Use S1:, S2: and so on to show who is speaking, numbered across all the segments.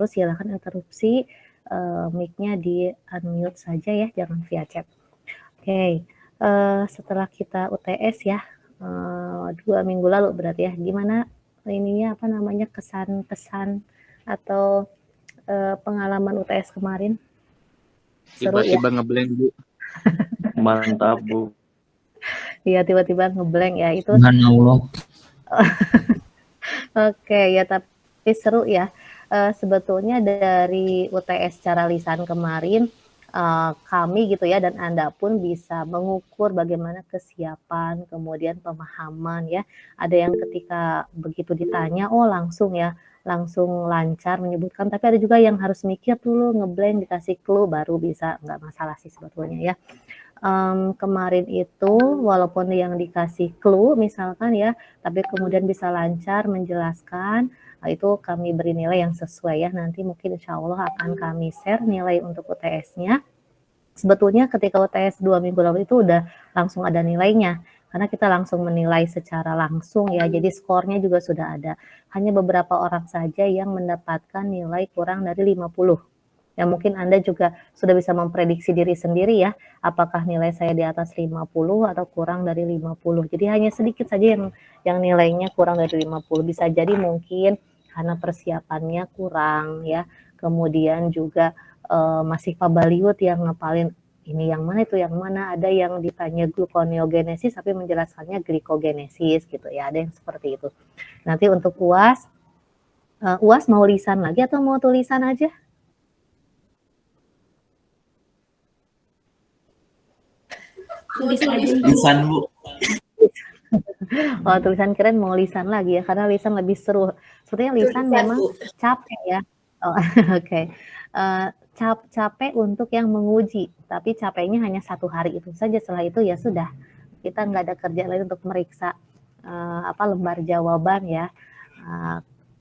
S1: silakan interupsi, mic-nya di-unmute saja ya, jangan via chat. Oke, setelah kita UTS ya, 2 minggu lalu berarti ya, gimana ininya, kesan-kesan atau, pengalaman UTS kemarin? Seru ya?
S2: Tiba-tiba ngeblank, Bu. Mantap, Bu.
S1: Iya, tiba-tiba ngeblank ya, itu
S3: Subhanallah.
S1: Oke, ya tapi seru ya. Sebetulnya dari UTS secara lisan kemarin, kami gitu ya dan Anda pun bisa mengukur bagaimana kesiapan, kemudian pemahaman ya. Ada yang ketika begitu ditanya, oh langsung ya, langsung lancar menyebutkan, tapi ada juga yang harus mikir dulu, ngeblank, dikasih clue, baru bisa, nggak masalah sih sebetulnya ya. Kemarin itu walaupun yang dikasih clue misalkan ya, tapi kemudian bisa lancar menjelaskan, itu kami beri nilai yang sesuai ya. Nanti mungkin insya Allah akan kami share nilai untuk UTS-nya. Sebetulnya ketika UTS 2 minggu lalu itu udah langsung ada nilainya, karena kita langsung menilai secara langsung ya, jadi skornya juga sudah ada. Hanya beberapa orang saja yang mendapatkan nilai kurang dari 50. Ya mungkin Anda juga sudah bisa memprediksi diri sendiri ya, apakah nilai saya di atas 50 atau kurang dari 50. Jadi hanya sedikit saja yang nilainya kurang dari 50. Bisa jadi mungkin karena persiapannya kurang ya. Kemudian juga masih pabaliut yang ngapalin ini yang mana itu yang mana. Ada yang ditanya gluconeogenesis tapi menjelaskannya glikogenesis gitu ya. Ada yang seperti itu. Nanti untuk UAS, UAS mau lisan lagi atau mau tulisan aja?
S3: Tulisan, Bu.
S1: Oh, tulisan keren mau lisan lagi ya, karena lisan lebih seru. Sepertinya lisan memang capek ya. Oh, oke. Capek untuk yang menguji, tapi capeknya hanya 1 hari itu saja. Setelah itu ya sudah, kita nggak ada kerja lain untuk meriksa lembar jawaban ya.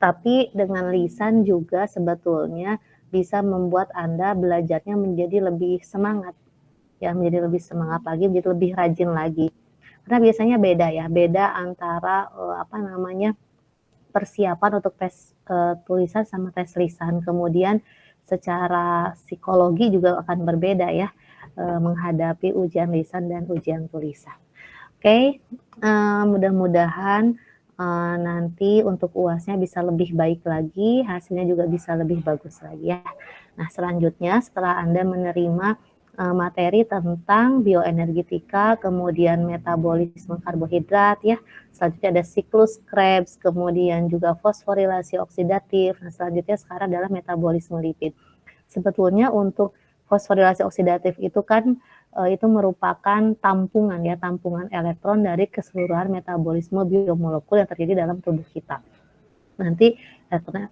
S1: Tapi dengan lisan juga sebetulnya bisa membuat Anda belajarnya menjadi lebih semangat. Ya, menjadi lebih semangat lagi, menjadi lebih rajin lagi. Karena biasanya beda antara persiapan untuk tes tulisan sama tes lisan. Kemudian secara psikologi juga akan berbeda ya, menghadapi ujian lisan dan ujian tulisan. Oke, mudah-mudahan nanti untuk UASnya bisa lebih baik lagi, hasilnya juga bisa lebih bagus lagi ya. Nah, selanjutnya setelah Anda menerima materi tentang bioenergetika, kemudian metabolisme karbohidrat ya. Selanjutnya ada siklus Krebs, kemudian juga fosforilasi oksidatif. Nah, selanjutnya sekarang adalah metabolisme lipid. Sebetulnya untuk fosforilasi oksidatif itu kan itu merupakan tampungan elektron dari keseluruhan metabolisme biomolekul yang terjadi dalam tubuh kita. Nanti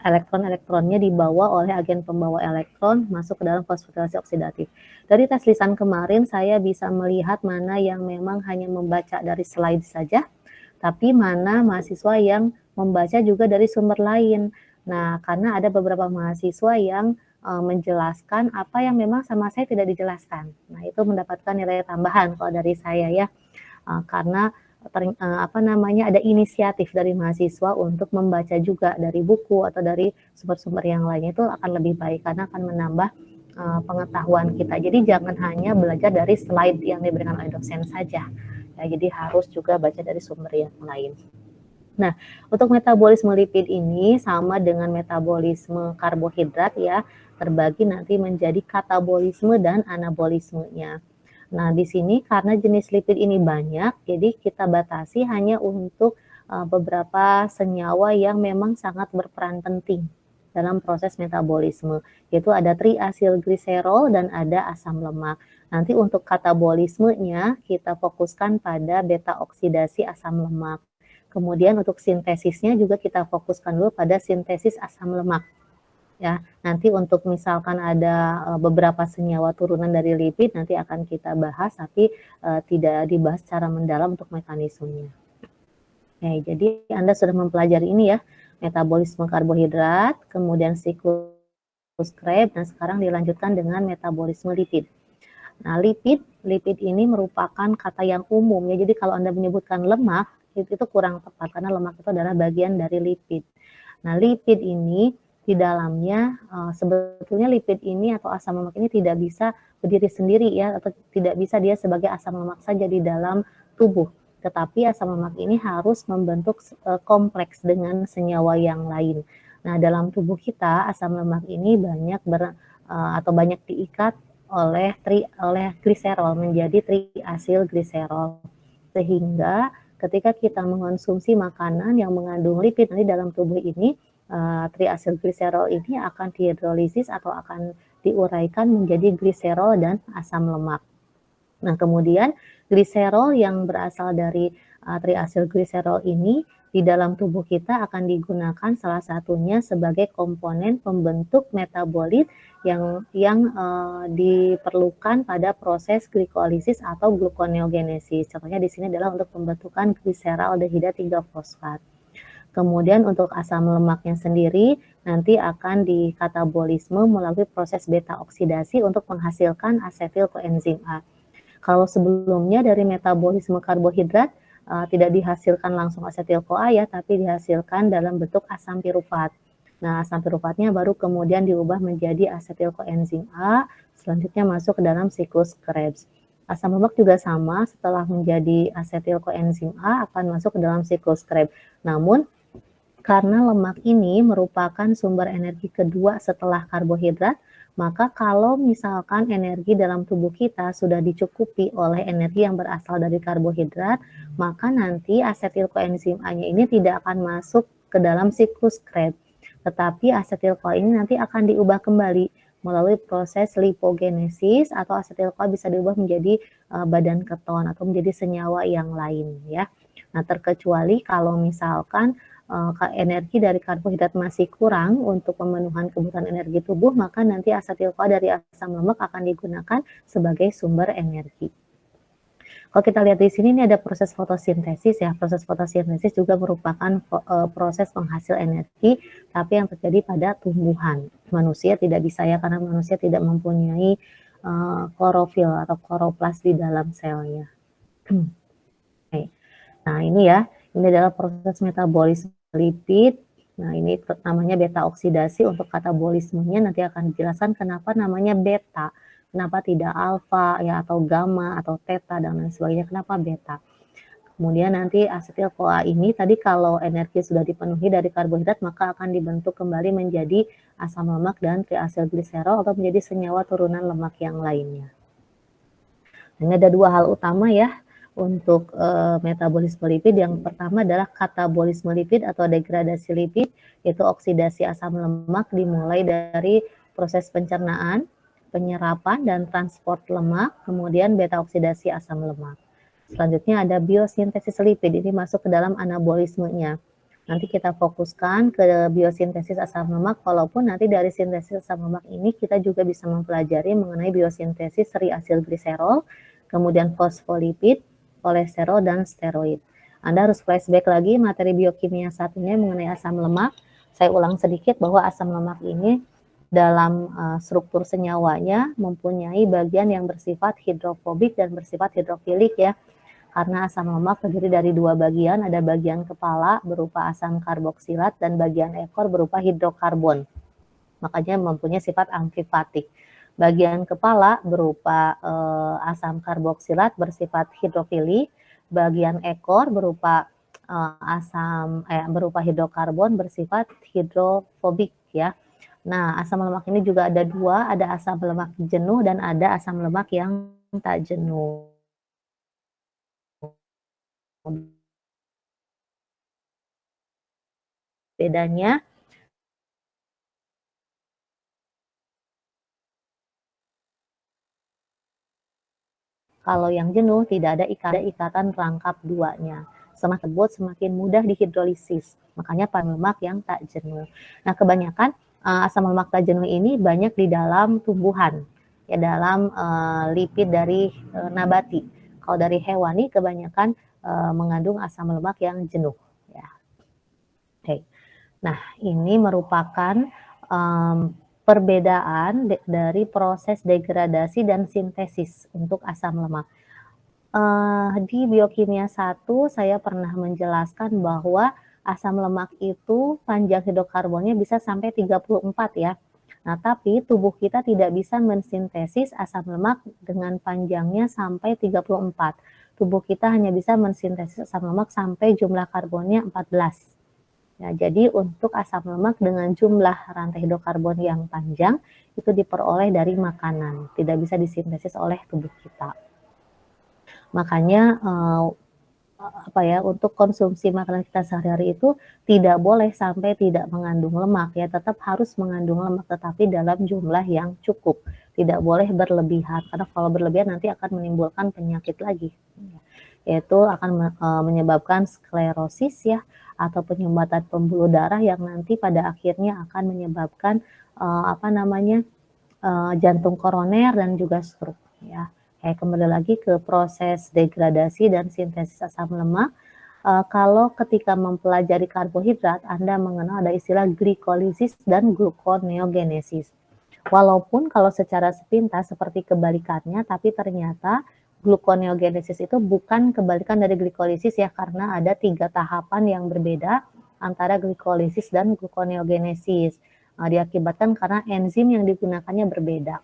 S1: elektron-elektronnya dibawa oleh agen pembawa elektron masuk ke dalam fosforilasi oksidatif. Dari tes lisan kemarin saya bisa melihat mana yang memang hanya membaca dari slide saja, tapi mana mahasiswa yang membaca juga dari sumber lain. Nah, karena ada beberapa mahasiswa yang menjelaskan apa yang memang sama saya tidak dijelaskan. Nah, itu mendapatkan nilai tambahan kalau dari saya ya, karena ada inisiatif dari mahasiswa untuk membaca juga dari buku atau dari sumber-sumber yang lainnya, itu akan lebih baik karena akan menambah pengetahuan kita. Jadi jangan hanya belajar dari slide yang diberikan oleh dosen saja. Ya, jadi harus juga baca dari sumber yang lain. Nah, untuk metabolisme lipid ini sama dengan metabolisme karbohidrat ya, terbagi nanti menjadi katabolisme dan anabolismenya. Nah, di sini karena jenis lipid ini banyak, jadi kita batasi hanya untuk beberapa senyawa yang memang sangat berperan penting dalam proses metabolisme, yaitu ada triasilgliserol dan ada asam lemak. Nanti untuk katabolismenya kita fokuskan pada beta oksidasi asam lemak. Kemudian untuk sintesisnya juga kita fokuskan dulu pada sintesis asam lemak. Ya, nanti untuk misalkan ada beberapa senyawa turunan dari lipid nanti akan kita bahas, tapi tidak dibahas secara mendalam untuk mekanismenya. Oke, jadi Anda sudah mempelajari ini ya, metabolisme karbohidrat, kemudian siklus Krebs, dan sekarang dilanjutkan dengan metabolisme lipid. Nah, lipid ini merupakan kata yang umum ya, jadi kalau Anda menyebutkan lemak, itu kurang tepat karena lemak itu adalah bagian dari lipid. Nah, lipid ini di dalamnya sebetulnya lipid ini atau asam lemak ini tidak bisa berdiri sendiri ya, atau tidak bisa dia sebagai asam lemak saja di dalam tubuh. Tetapi asam lemak ini harus membentuk kompleks dengan senyawa yang lain. Nah, dalam tubuh kita asam lemak ini banyak banyak diikat oleh gliserol menjadi triasil gliserol. Sehingga ketika kita mengonsumsi makanan yang mengandung lipid nanti dalam tubuh ini triasilgliserol ini akan dihidrolisis atau akan diuraikan menjadi gliserol dan asam lemak. Nah, kemudian gliserol yang berasal dari triasilgliserol ini di dalam tubuh kita akan digunakan salah satunya sebagai komponen pembentuk metabolit yang diperlukan pada proses glikolisis atau gluconeogenesis. Contohnya di sini adalah untuk pembentukan gliseraldehida 3-fosfat. Kemudian untuk asam lemaknya sendiri nanti akan dikatabolisme melalui proses beta oksidasi untuk menghasilkan asetil koenzim A. Kalau sebelumnya dari metabolisme karbohidrat tidak dihasilkan langsung asetil CoA ya, tapi dihasilkan dalam bentuk asam pirufat. Nah, asam pirufatnya baru kemudian diubah menjadi asetil koenzim A, selanjutnya masuk ke dalam siklus Krebs. Asam lemak juga sama, setelah menjadi asetil koenzim A akan masuk ke dalam siklus Krebs. Namun karena lemak ini merupakan sumber energi kedua setelah karbohidrat, maka kalau misalkan energi dalam tubuh kita sudah dicukupi oleh energi yang berasal dari karbohidrat, maka nanti asetil koenzim A-nya ini tidak akan masuk ke dalam siklus Krebs. Tetapi asetil CoA ini nanti akan diubah kembali melalui proses lipogenesis atau asetil CoA bisa diubah menjadi badan keton atau menjadi senyawa yang lain ya. Nah, terkecuali kalau misalkan energi dari karbohidrat masih kurang untuk pemenuhan kebutuhan energi tubuh, maka nanti asetil CoA dari asam lemak akan digunakan sebagai sumber energi. Kalau kita lihat di sini ini ada proses fotosintesis ya. Proses fotosintesis juga merupakan proses penghasil energi, tapi yang terjadi pada tumbuhan. Manusia tidak bisa ya, karena manusia tidak mempunyai klorofil atau kloroplas di dalam selnya. Nah, ini ya, ini adalah proses metabolisme lipid. Nah, ini namanya beta oksidasi. Untuk katabolismenya nanti akan dijelaskan kenapa namanya beta. Kenapa tidak alfa ya, atau gamma atau theta dan lain sebagainya. Kenapa beta? Kemudian nanti asetil CoA ini tadi kalau energi sudah dipenuhi dari karbohidrat maka akan dibentuk kembali menjadi asam lemak dan triasilgliserol atau menjadi senyawa turunan lemak yang lainnya. Ini ada dua hal utama ya untuk metabolisme lipid. Yang pertama adalah katabolisme lipid atau degradasi lipid, yaitu oksidasi asam lemak dimulai dari proses pencernaan, penyerapan, dan transport lemak, kemudian beta oksidasi asam lemak. Selanjutnya ada biosintesis lipid, ini masuk ke dalam anabolismenya. Nanti kita fokuskan ke biosintesis asam lemak, walaupun nanti dari sintesis asam lemak ini kita juga bisa mempelajari mengenai biosintesis triasilgliserol, kemudian fosfolipid, kolesterol, dan steroid. Anda harus flashback lagi materi biokimia satunya mengenai asam lemak. Saya ulang sedikit bahwa asam lemak ini dalam struktur senyawanya mempunyai bagian yang bersifat hidrofobik dan bersifat hidrofilik ya. Karena asam lemak terdiri dari dua bagian, ada bagian kepala berupa asam karboksilat dan bagian ekor berupa hidrokarbon. Makanya mempunyai sifat amfifatik. Bagian kepala berupa asam karboksilat bersifat hidrofili, bagian ekor berupa berupa hidrokarbon bersifat hidrofobik ya. Nah, asam lemak ini juga ada dua, ada asam lemak jenuh dan ada asam lemak yang tak jenuh. Bedanya kalau yang jenuh tidak ada ikatan rangkap duanya. Semakin tebal semakin mudah dihidrolisis. Makanya pada lemak yang tak jenuh. Nah, kebanyakan asam lemak tak jenuh ini banyak di dalam tumbuhan, ya dalam lipid dari nabati. Kalau dari hewani kebanyakan mengandung asam lemak yang jenuh. Ya. Oke. Nah, ini merupakan perbedaan dari proses degradasi dan sintesis untuk asam lemak. Di biokimia 1 saya pernah menjelaskan bahwa asam lemak itu panjang hidrokarbonnya bisa sampai 34 ya. Nah, tapi tubuh kita tidak bisa mensintesis asam lemak dengan panjangnya sampai 34. Tubuh kita hanya bisa mensintesis asam lemak sampai jumlah karbonnya 14. Ya, jadi untuk asam lemak dengan jumlah rantai hidrokarbon yang panjang itu diperoleh dari makanan, tidak bisa disintesis oleh tubuh kita. Makanya untuk konsumsi makanan kita sehari-hari itu tidak boleh sampai tidak mengandung lemak ya, tetap harus mengandung lemak tetapi dalam jumlah yang cukup. Tidak boleh berlebihan karena kalau berlebihan nanti akan menimbulkan penyakit lagi. Yaitu akan menyebabkan sklerosis ya atau penyumbatan pembuluh darah yang nanti pada akhirnya akan menyebabkan jantung koroner dan juga stroke ya. Kembali lagi ke proses degradasi dan sintesis asam lemak. Kalau ketika mempelajari karbohidrat, Anda mengenal ada istilah glikolisis dan gluconeogenesis. Walaupun kalau secara sepintas seperti kebalikannya, tapi ternyata gluconeogenesis itu bukan kebalikan dari glikolisis ya, karena ada 3 tahapan yang berbeda antara glikolisis dan gluconeogenesis. Diakibatkan karena enzim yang digunakannya berbeda.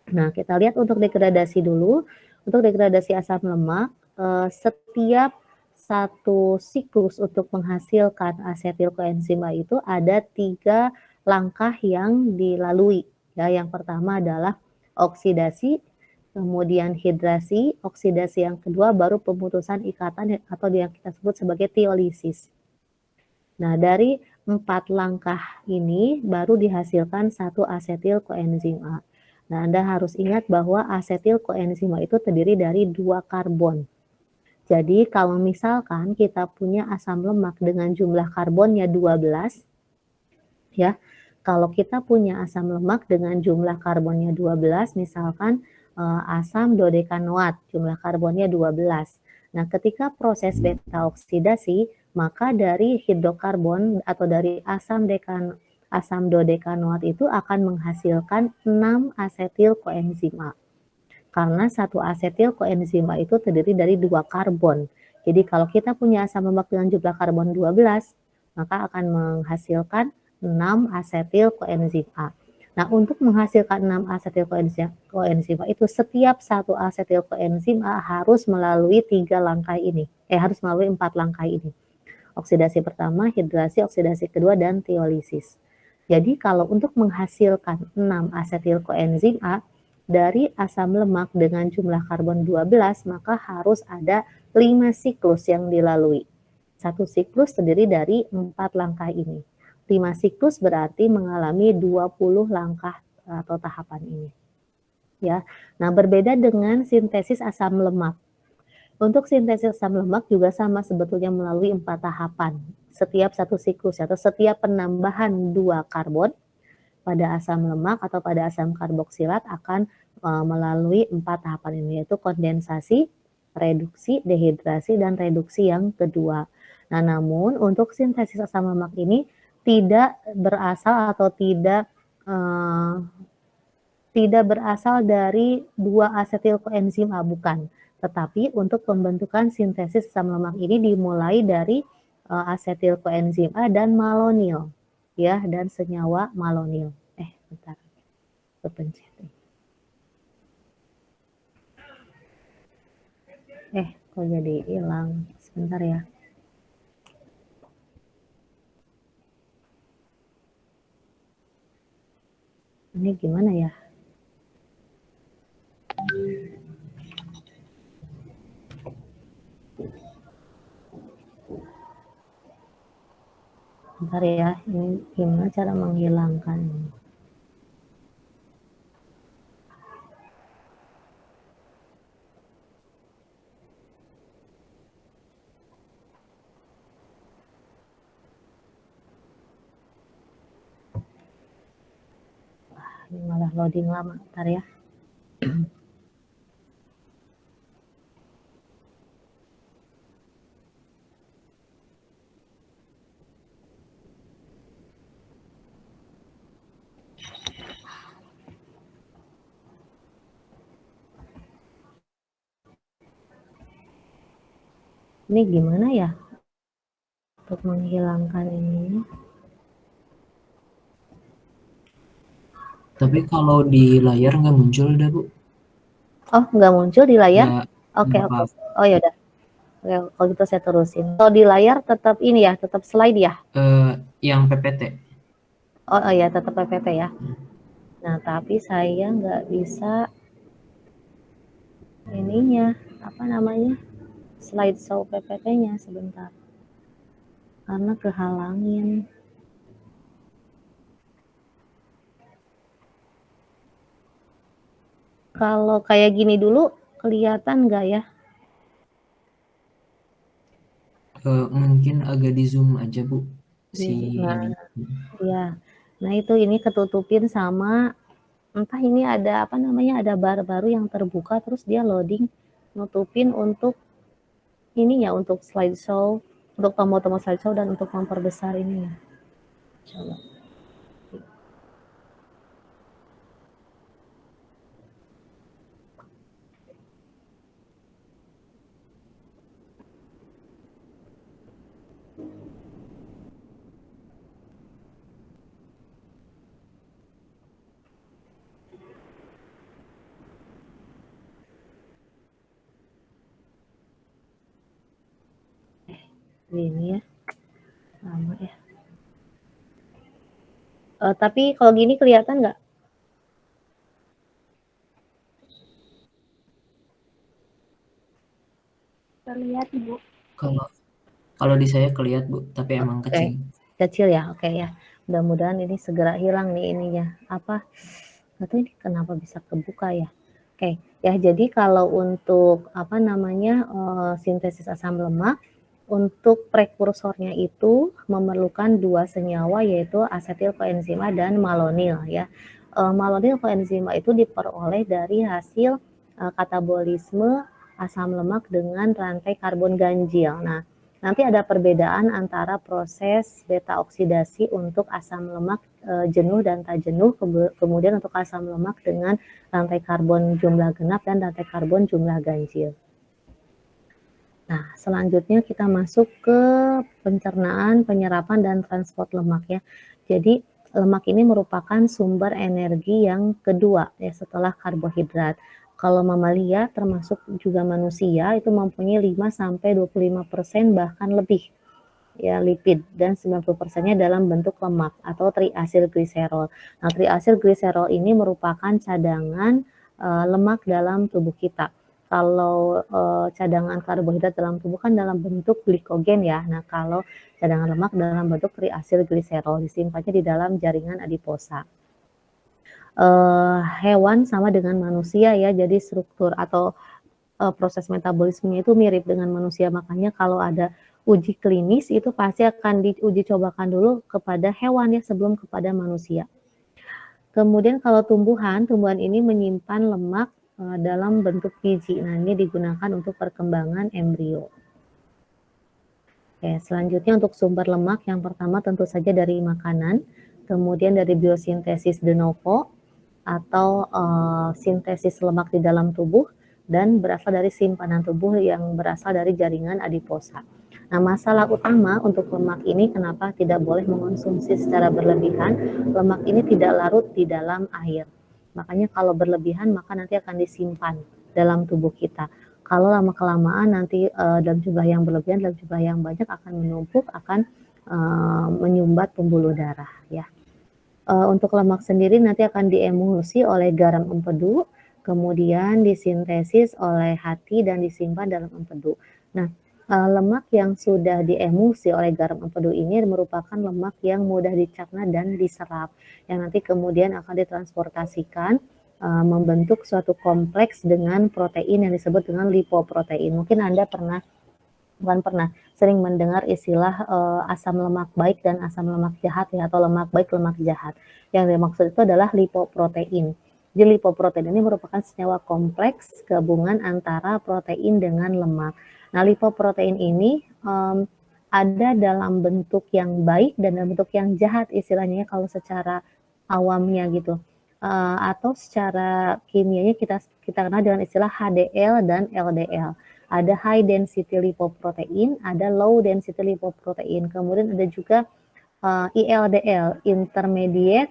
S1: Nah, kita lihat untuk degradasi dulu. Untuk degradasi asam lemak, setiap satu siklus untuk menghasilkan asetil koenzima itu ada 3 langkah yang dilalui. Ya, yang pertama adalah oksidasi, kemudian hidrasi, oksidasi yang kedua baru pemutusan ikatan atau yang kita sebut sebagai tiolisis. Nah, dari 4 langkah ini baru dihasilkan satu asetil koenzim A. Nah, Anda harus ingat bahwa asetil koenzima itu terdiri dari 2 karbon. Jadi, kalau misalkan kita punya asam lemak dengan jumlah karbonnya 12, ya, kalau kita punya asam lemak dengan jumlah karbonnya 12, misalkan asam dodekanoat, jumlah karbonnya 12. Nah, ketika proses beta oksidasi, maka dari hidrokarbon atau dari asam dodekanoat itu akan menghasilkan 6 asetil koenzim A. Karena satu asetil koenzim A itu terdiri dari 2 karbon. Jadi kalau kita punya asam lemak dengan jumlah karbon 12, maka akan menghasilkan 6 asetil koenzim A. Nah, untuk menghasilkan 6 asetil koenzim A itu setiap satu asetil koenzim A harus melalui 3 langkah ini. Harus melalui 4 langkah ini. Oksidasi pertama, hidrasi, oksidasi kedua, dan tiolisis. Jadi kalau untuk menghasilkan 6 asetil koenzim A dari asam lemak dengan jumlah karbon 12, maka harus ada 5 siklus yang dilalui. Satu siklus terdiri dari 4 langkah ini. 5 siklus berarti mengalami 20 langkah atau tahapan ini. Ya. Nah, berbeda dengan sintesis asam lemak. Untuk sintesis asam lemak juga sama sebetulnya melalui 4 tahapan. Setiap satu siklus atau setiap penambahan 2 karbon pada asam lemak atau pada asam karboksilat akan melalui 4 tahapan ini, yaitu kondensasi, reduksi, dehidrasi, dan reduksi yang kedua. Nah, namun untuk sintesis asam lemak ini tidak berasal atau tidak berasal dari 2 asetil koenzim A, bukan. Tetapi untuk pembentukan sintesis asam lemak ini dimulai dari asetil koenzim A dan malonil, ya, dan senyawa malonil. Bentar, kepencet. Kok jadi hilang? Sebentar ya. Ini gimana ya? Bentar ya, ini gimana cara menghilangkan ini? Ini malah loading lama, bentar ya. Ini gimana ya? untuk menghilangkan ini.
S3: Tapi kalau di layar nggak muncul dah, Bu.
S1: Oh, nggak muncul di layar? Oke.
S3: Oke.
S1: Oh ya udah. Oke, kalau gitu saya terusin. Kalau di layar tetap ini ya, tetap slide ya?
S3: Yang PPT.
S1: Oh ya, tetap PPT ya. Nah, tapi saya nggak bisa ininya, apa namanya, slideshow PPT-nya sebentar. Karena kehalangin. Kalau kayak gini dulu, kelihatan nggak ya?
S3: Mungkin agak di zoom aja, Bu.
S1: Ya. Nah itu ini ketutupin sama entah ini ada apa namanya, ada bar baru yang terbuka terus dia loading nutupin untuk ini ya, untuk slideshow, untuk tombol-tombol slideshow dan untuk memperbesar ini ya. Coba. Ini ya, lama ya. Tapi kalau gini kelihatan nggak? Terlihat, Bu.
S3: Kalau di saya kelihatan, Bu, tapi emang kecil.
S1: Kecil ya, oke ya. Mudah-mudahan ini segera hilang nih ininya. Apa? Nggak tahu ini kenapa bisa kebuka ya. Oke, ya jadi kalau untuk apa namanya sintesis asam lemak, untuk prekursornya itu memerlukan 2 senyawa yaitu asetil koenzima dan malonil ya. Malonil koenzima itu diperoleh dari hasil katabolisme asam lemak dengan rantai karbon ganjil. Nah, nanti ada perbedaan antara proses beta oksidasi untuk asam lemak jenuh dan tak jenuh, kemudian untuk asam lemak dengan rantai karbon jumlah genap dan rantai karbon jumlah ganjil. Nah, selanjutnya kita masuk ke pencernaan, penyerapan, dan transport lemak ya. Jadi, lemak ini merupakan sumber energi yang kedua ya setelah karbohidrat. Kalau mamalia termasuk juga manusia itu mempunyai 5-25% bahkan lebih ya lipid dan 90%-nya dalam bentuk lemak atau triasilgliserol. Nah, triasilgliserol ini merupakan cadangan lemak dalam tubuh kita. Kalau cadangan karbohidrat dalam tubuh kan dalam bentuk glikogen ya. Nah, kalau cadangan lemak dalam bentuk triasilgliserol disimpannya di dalam jaringan adiposa. Hewan sama dengan manusia ya, jadi struktur atau proses metabolismenya itu mirip dengan manusia. Makanya kalau ada uji klinis itu pasti akan diuji cobakan dulu kepada hewan ya sebelum kepada manusia. Kemudian kalau tumbuhan ini menyimpan lemak dalam bentuk biji. Nah, ini digunakan untuk perkembangan embrio. Oke, selanjutnya untuk sumber lemak yang pertama tentu saja dari makanan, kemudian dari biosintesis de novo atau sintesis lemak di dalam tubuh, dan berasal dari simpanan tubuh yang berasal dari jaringan adiposa. Nah, masalah utama untuk lemak ini kenapa tidak boleh mengonsumsi secara berlebihan, lemak ini tidak larut di dalam air. Makanya kalau berlebihan maka nanti akan disimpan dalam tubuh kita. Kalau lama-kelamaan nanti dalam jumlah yang berlebihan, dalam jumlah yang banyak akan menumpuk, akan menyumbat pembuluh darah ya. Untuk lemak sendiri nanti akan diemulsi oleh garam empedu, kemudian disintesis oleh hati dan disimpan dalam empedu. Nah, lemak yang sudah diemulsi oleh garam empedu ini merupakan lemak yang mudah dicerna dan diserap, yang nanti kemudian akan ditransportasikan membentuk suatu kompleks dengan protein yang disebut dengan lipoprotein. Mungkin Anda sering mendengar istilah asam lemak baik dan asam lemak jahat ya, atau lemak baik, lemak jahat. Yang dimaksud itu adalah lipoprotein. Jadi lipoprotein ini merupakan senyawa kompleks gabungan antara protein dengan lemak. Nah, lipoprotein ini ada dalam bentuk yang baik dan dalam bentuk yang jahat istilahnya kalau secara awamnya gitu. Atau secara kimianya kita kenal dengan istilah HDL dan LDL. ada high density lipoprotein, ada low density lipoprotein. Kemudian ada juga ILDL, intermediate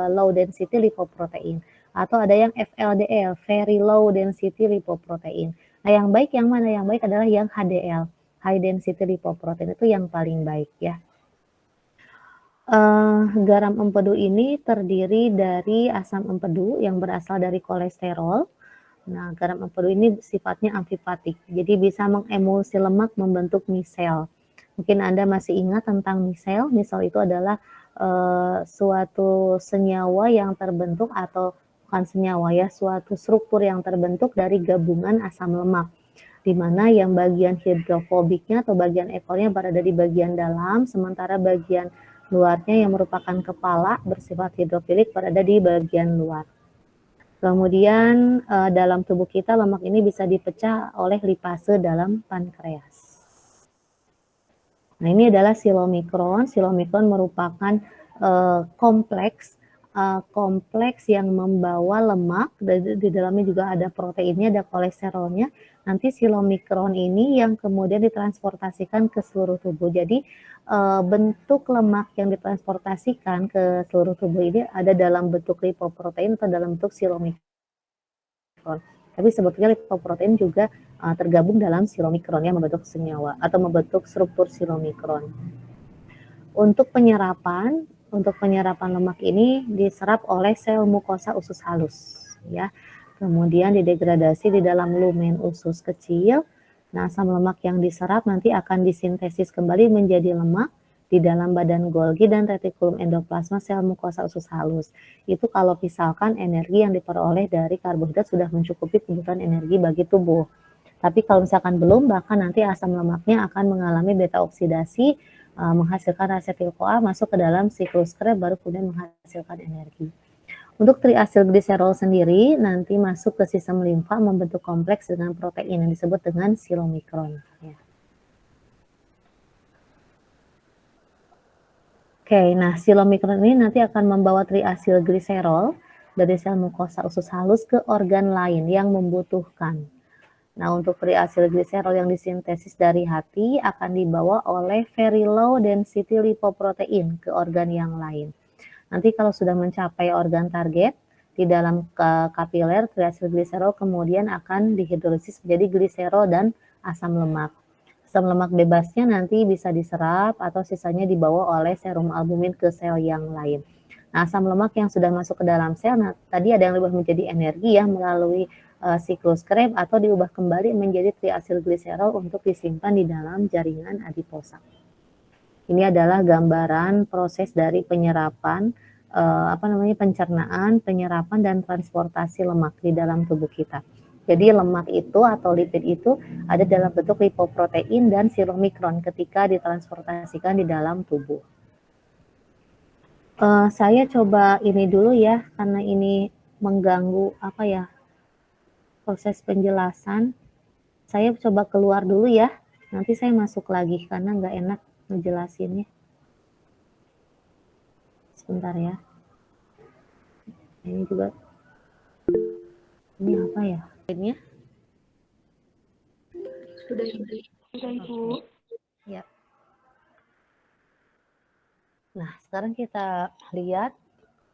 S1: low density lipoprotein, atau ada yang FLDL, very low density lipoprotein. Nah, yang baik yang mana? Yang baik adalah yang HDL, high density lipoprotein, itu yang paling baik ya. Garam empedu ini terdiri dari asam empedu yang berasal dari kolesterol. Nah, garam empedu ini sifatnya amfifatik, jadi bisa mengemulsi lemak membentuk misel. Mungkin Anda masih ingat tentang misel. Misel itu adalah suatu senyawa yang terbentuk, atau bukan senyawa ya, suatu struktur yang terbentuk dari gabungan asam lemak, di mana yang bagian hidrofobiknya atau bagian ekornya berada di bagian dalam, sementara bagian luarnya yang merupakan kepala bersifat hidrofilik berada di bagian luar. Kemudian dalam tubuh kita lemak ini bisa dipecah oleh lipase dalam pankreas. Nah, ini adalah silomikron. Silomikron merupakan kompleks yang membawa lemak, di dalamnya juga ada proteinnya, ada kolesterolnya. Nanti silomikron ini yang kemudian ditransportasikan ke seluruh tubuh. Jadi bentuk lemak yang ditransportasikan ke seluruh tubuh ini ada dalam bentuk lipoprotein atau dalam bentuk silomikron. Tapi sebetulnya lipoprotein juga tergabung dalam silomikron yang membentuk senyawa atau membentuk struktur silomikron. Untuk penyerapan lemak ini diserap oleh sel mukosa usus halus ya. Kemudian didegradasi di dalam lumen usus kecil. Nah, asam lemak yang diserap nanti akan disintesis kembali menjadi lemak di dalam badan Golgi dan retikulum endoplasma sel mukosa usus halus. Itu kalau misalkan energi yang diperoleh dari karbohidrat sudah mencukupi kebutuhan energi bagi tubuh. Tapi kalau misalkan belum, bahkan nanti asam lemaknya akan mengalami beta oksidasi, menghasilkan asetil-CoA, masuk ke dalam siklus Krebs, baru kemudian menghasilkan energi. Untuk triasilgliserol sendiri nanti masuk ke sistem limfa membentuk kompleks dengan protein yang disebut dengan silomikron. Ya. Oke, nah silomikron ini nanti akan membawa triasilgliserol dari sel mukosa usus halus ke organ lain yang membutuhkan. Nah, untuk triasilgliserol yang disintesis dari hati akan dibawa oleh very low density lipoprotein ke organ yang lain. Nanti kalau sudah mencapai organ target, di dalam kapiler triasilgliserol kemudian akan dihidrolisis menjadi gliserol dan asam lemak. Asam lemak bebasnya nanti bisa diserap atau sisanya dibawa oleh serum albumin ke sel yang lain. Nah, asam lemak yang sudah masuk ke dalam sel, nah, tadi ada yang diubah menjadi energi ya melalui siklus Krebs atau diubah kembali menjadi triasilgliserol untuk disimpan di dalam jaringan adiposa. Ini adalah gambaran proses dari penyerapan, pencernaan, penyerapan dan transportasi lemak di dalam tubuh kita. Jadi lemak itu atau lipid itu ada dalam bentuk lipoprotein dan silomikron ketika ditransportasikan di dalam tubuh. Saya coba ini dulu ya, karena ini mengganggu proses penjelasan. Saya coba keluar dulu ya, nanti saya masuk lagi karena nggak enak ngejelasinnya. Sebentar ya. Ini juga, ini apa ya? Ini
S4: Sudah Ibu.
S1: ya. Nah, sekarang kita lihat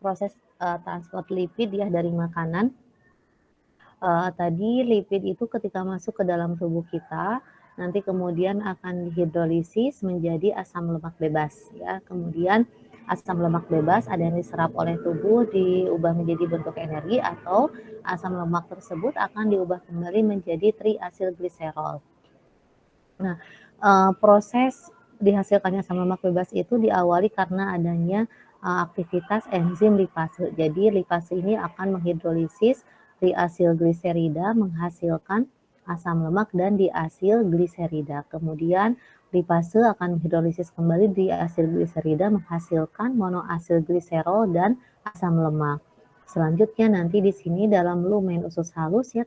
S1: proses transport lipid ya dari makanan. Tadi lipid itu ketika masuk ke dalam tubuh kita, nanti kemudian akan dihidrolisis menjadi asam lemak bebas ya. Kemudian asam lemak bebas ada yang diserap oleh tubuh diubah menjadi bentuk energi, atau asam lemak tersebut akan diubah kembali menjadi triasilgliserol. Nah, proses dihasilkannya asam lemak bebas itu diawali karena adanya aktivitas enzim lipase. Jadi lipase ini akan menghidrolisis triasilgliserida menghasilkan asam lemak dan diasilgliserida. Kemudian lipase akan menghidrolisis kembali diasilgliserida menghasilkan monoasilgliserol dan asam lemak. Selanjutnya nanti di sini dalam lumen usus halus ya,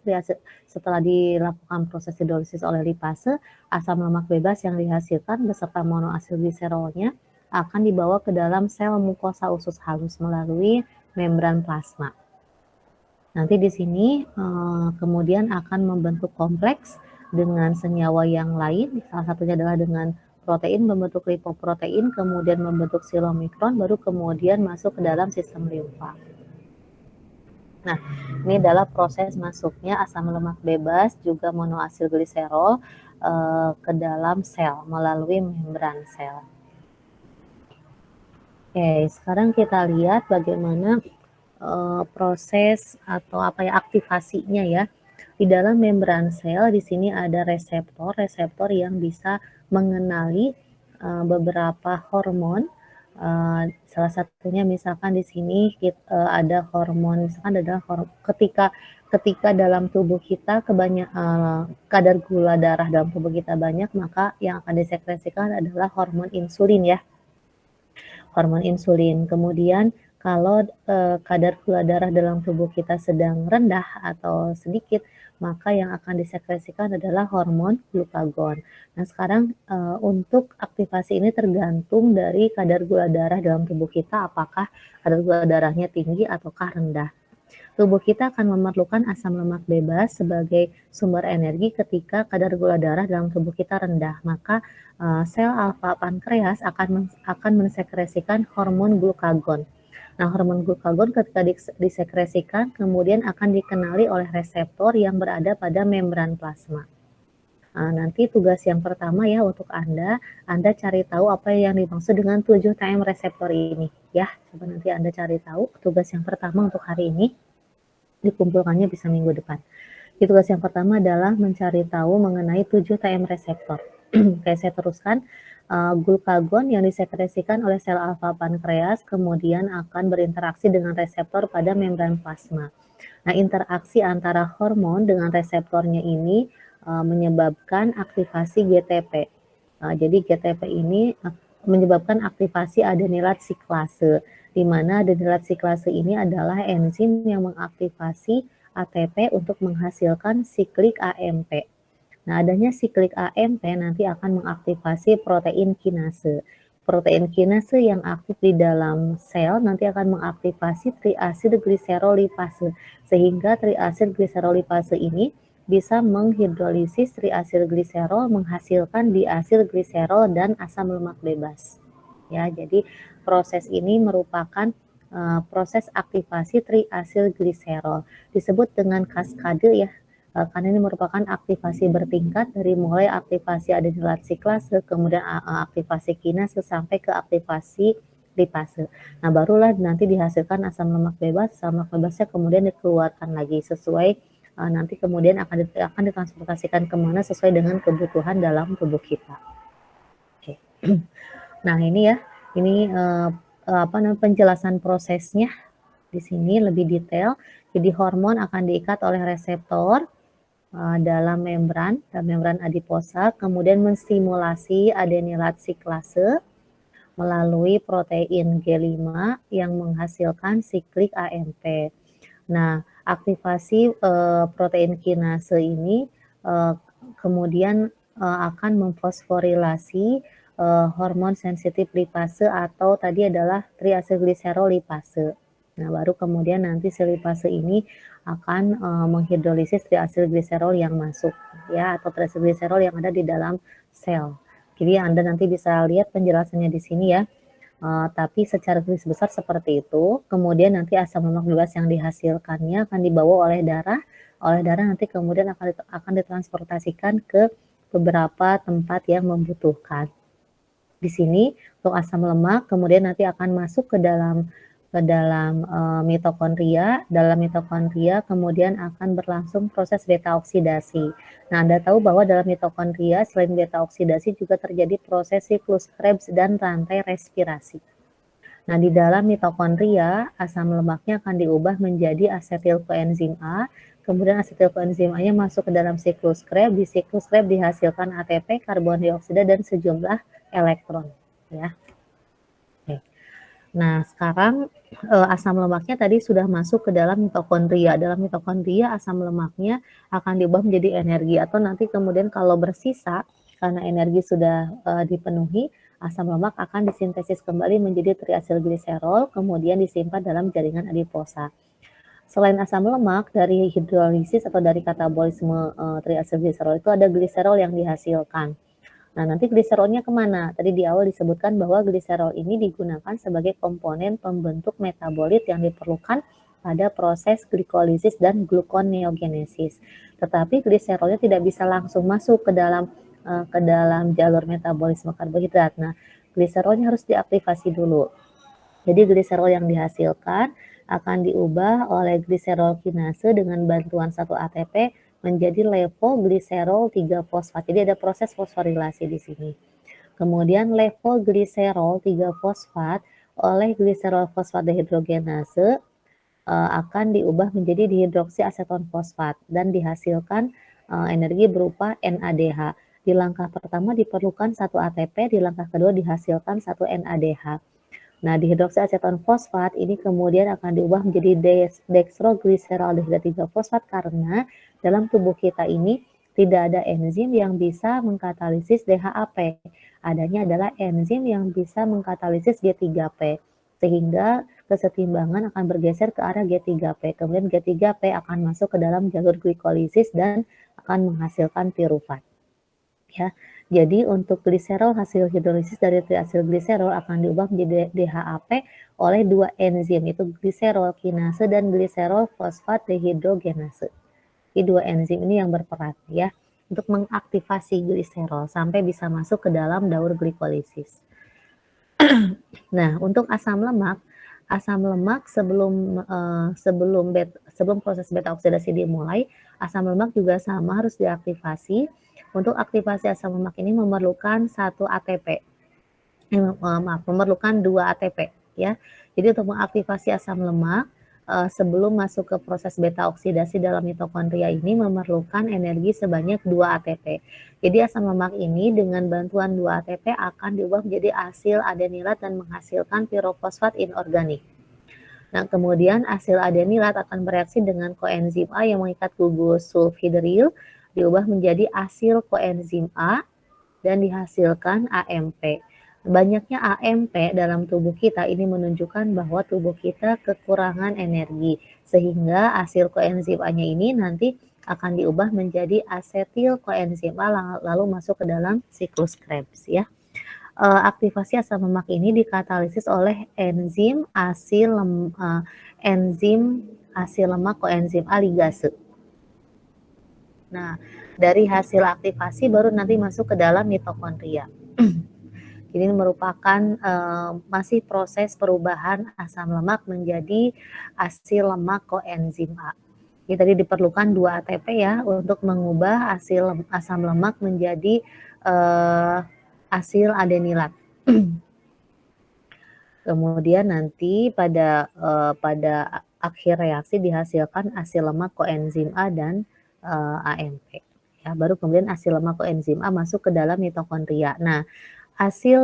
S1: setelah dilakukan proses hidrolisis oleh lipase, asam lemak bebas yang dihasilkan beserta monoasilgliserolnya akan dibawa ke dalam sel mukosa usus halus melalui membran plasma. Nanti di sini kemudian akan membentuk kompleks dengan senyawa yang lain, salah satunya adalah dengan protein membentuk lipoprotein, kemudian membentuk silomikron, baru kemudian masuk ke dalam sistem limfa. Nah, ini adalah proses masuknya asam lemak bebas juga monoasil gliserol ke dalam sel melalui membran sel. Oke, sekarang kita lihat bagaimana proses atau aktivasinya ya. Di dalam membran sel di sini ada reseptor yang bisa mengenali beberapa hormon. Salah satunya misalkan di sini ada hormon, misalkan adalah ketika dalam tubuh kita kadar gula darah dalam tubuh kita banyak, maka yang akan disekresikan adalah hormon insulin ya. Hormon insulin. Kemudian kalau kadar gula darah dalam tubuh kita sedang rendah atau sedikit, maka yang akan disekresikan adalah hormon glukagon. Nah, sekarang untuk aktivasi ini tergantung dari kadar gula darah dalam tubuh kita, apakah kadar gula darahnya tinggi ataukah rendah. Tubuh kita akan memerlukan asam lemak bebas sebagai sumber energi ketika kadar gula darah dalam tubuh kita rendah. Maka sel alfa pankreas akan mensekresikan hormon glukagon. Nah, hormon glukagon ketika disekresikan kemudian akan dikenali oleh reseptor yang berada pada membran plasma. Nah, nanti tugas yang pertama ya untuk Anda cari tahu apa yang dimaksud dengan 7TM reseptor ini ya. Coba nanti Anda cari tahu tugas yang pertama untuk hari ini. Dikumpulkannya bisa minggu depan. Tugas yang pertama adalah mencari tahu mengenai 7TM reseptor. Oke, saya teruskan. Glukagon yang disekresikan oleh sel alfa pankreas kemudian akan berinteraksi dengan reseptor pada membran plasma. Nah, interaksi antara hormon dengan reseptornya ini menyebabkan aktivasi GTP. Jadi GTP ini menyebabkan aktivasi adenilat siklase, di mana adenilat siklase ini adalah enzim yang mengaktifasi ATP untuk menghasilkan siklik AMP. Nah, adanya siklik AMP nanti akan mengaktifasi protein kinase. Protein kinase yang aktif di dalam sel nanti akan mengaktifasi triasid gliserolipase, sehingga triasid gliserolipase ini bisa menghidrolisis triasil gliserol menghasilkan diasil gliserol dan asam lemak bebas. Ya, jadi proses ini merupakan proses aktivasi triasil gliserol. Disebut dengan kaskade ya, karena ini merupakan aktivasi bertingkat dari mulai aktivasi adenilat siklase, kemudian aktivasi kinase sampai ke aktivasi lipase. Nah, barulah nanti dihasilkan asam lemak bebas. Asam lemak bebasnya kemudian dikeluarkan lagi sesuai nanti kemudian akan ditransportasikan kemana sesuai dengan kebutuhan dalam tubuh kita. Oke. Nah, ini ya, ini penjelasan prosesnya di sini lebih detail. Jadi hormon akan diikat oleh reseptor dalam membran adiposa, kemudian menstimulasi adenilat siklase melalui protein G5 yang menghasilkan siklik AMP. Nah, aktivasi protein kinase ini kemudian akan memfosforilasi hormon sensitif lipase atau tadi adalah triasilgliserolipase. Nah, baru kemudian nanti si lipase ini akan menghidrolisis triasilgliserol yang masuk ya, atau triasilgliserol yang ada di dalam sel. Jadi Anda nanti bisa lihat penjelasannya di sini ya. Tapi secara garis besar seperti itu. Kemudian nanti asam lemak bebas yang dihasilkannya akan dibawa oleh darah. Oleh darah nanti kemudian akan ditransportasikan ke beberapa tempat yang membutuhkan. Di sini untuk asam lemak kemudian nanti akan masuk ke dalam mitokondria. Dalam mitokondria kemudian akan berlangsung proses beta oksidasi. Nah, Anda tahu bahwa dalam mitokondria selain beta oksidasi juga terjadi proses siklus Krebs dan rantai respirasi. Nah, di dalam mitokondria asam lemaknya akan diubah menjadi asetil koenzim A. Kemudian asetil koenzim A-nya masuk ke dalam siklus Krebs. Di siklus Krebs dihasilkan ATP, karbon dioksida dan sejumlah elektron ya. Nah, sekarang asam lemaknya tadi sudah masuk ke dalam mitokondria. Dalam mitokondria asam lemaknya akan diubah menjadi energi atau nanti kemudian kalau bersisa karena energi sudah dipenuhi, asam lemak akan disintesis kembali menjadi triasilgliserol kemudian disimpan dalam jaringan adiposa. Selain asam lemak, dari hidrolisis atau dari katabolisme triacylglycerol itu ada gliserol yang dihasilkan. Nah, nanti gliserolnya kemana? Tadi di awal disebutkan bahwa gliserol ini digunakan sebagai komponen pembentuk metabolit yang diperlukan pada proses glikolisis dan gluconeogenesis. Tetapi gliserolnya tidak bisa langsung masuk ke dalam jalur metabolisme karbohidrat. Nah, gliserolnya harus diaktifasi dulu. Jadi gliserol yang dihasilkan akan diubah oleh gliserol kinase dengan bantuan 1 ATP menjadi levogliserol 3-fosfat. Jadi ada proses fosforilasi di sini. Kemudian levogliserol 3-fosfat oleh gliserol fosfat dehidrogenase akan diubah menjadi dihidroksiaseton fosfat dan dihasilkan energi berupa NADH. Di langkah pertama diperlukan 1 ATP, di langkah kedua dihasilkan 1 NADH. Nah, dihidroksiaseton fosfat ini kemudian akan diubah menjadi dextroglyceraldehyde 3-fosfat karena dalam tubuh kita ini tidak ada enzim yang bisa mengkatalisis DHAP. Adanya adalah enzim yang bisa mengkatalisis G3P. Sehingga kesetimbangan akan bergeser ke arah G3P. Kemudian G3P akan masuk ke dalam jalur glikolisis dan akan menghasilkan pirufat. Ya. Jadi untuk gliserol hasil hidrolisis dari triacylglycerol akan diubah menjadi DHAP oleh 2 enzim, yaitu gliserol kinase dan gliserol fosfat dehidrogenase. Jadi 2 enzim ini yang berperan ya untuk mengaktifasi gliserol sampai bisa masuk ke dalam daur glikolisis. Nah, untuk asam lemak sebelum proses beta oksidasi dimulai, asam lemak juga sama harus diaktifasi. Untuk aktivasi asam lemak ini memerlukan 1 ATP. Memerlukan 2 ATP ya. Jadi untuk mengaktifasi asam lemak sebelum masuk ke proses beta oksidasi dalam mitokondria ini memerlukan energi sebanyak 2 ATP. Jadi asam lemak ini dengan bantuan 2 ATP akan diubah menjadi asil adenilat dan menghasilkan pirofosfat inorganik. Nah, kemudian asil adenilat akan bereaksi dengan koenzim A yang mengikat gugus sulfhidril, diubah menjadi asil koenzim A dan dihasilkan AMP. Banyaknya AMP dalam tubuh kita ini menunjukkan bahwa tubuh kita kekurangan energi, sehingga asil koenzim A-nya ini nanti akan diubah menjadi asetil koenzim A lalu masuk ke dalam siklus Krebs ya. Aktivasi asam lemak ini dikatalisis oleh enzim asil lemak koenzim A ligase. Nah, dari hasil aktivasi baru nanti masuk ke dalam mitokondria. Ini merupakan masih proses perubahan asam lemak menjadi asil lemak koenzim A. Jadi tadi diperlukan 2 ATP ya untuk mengubah asam lemak menjadi asil adenilat. Kemudian nanti pada akhir reaksi dihasilkan asil lemak koenzim A dan AMP. Ya, baru kemudian asil lemak koenzim A masuk ke dalam mitokondria. Nah, asil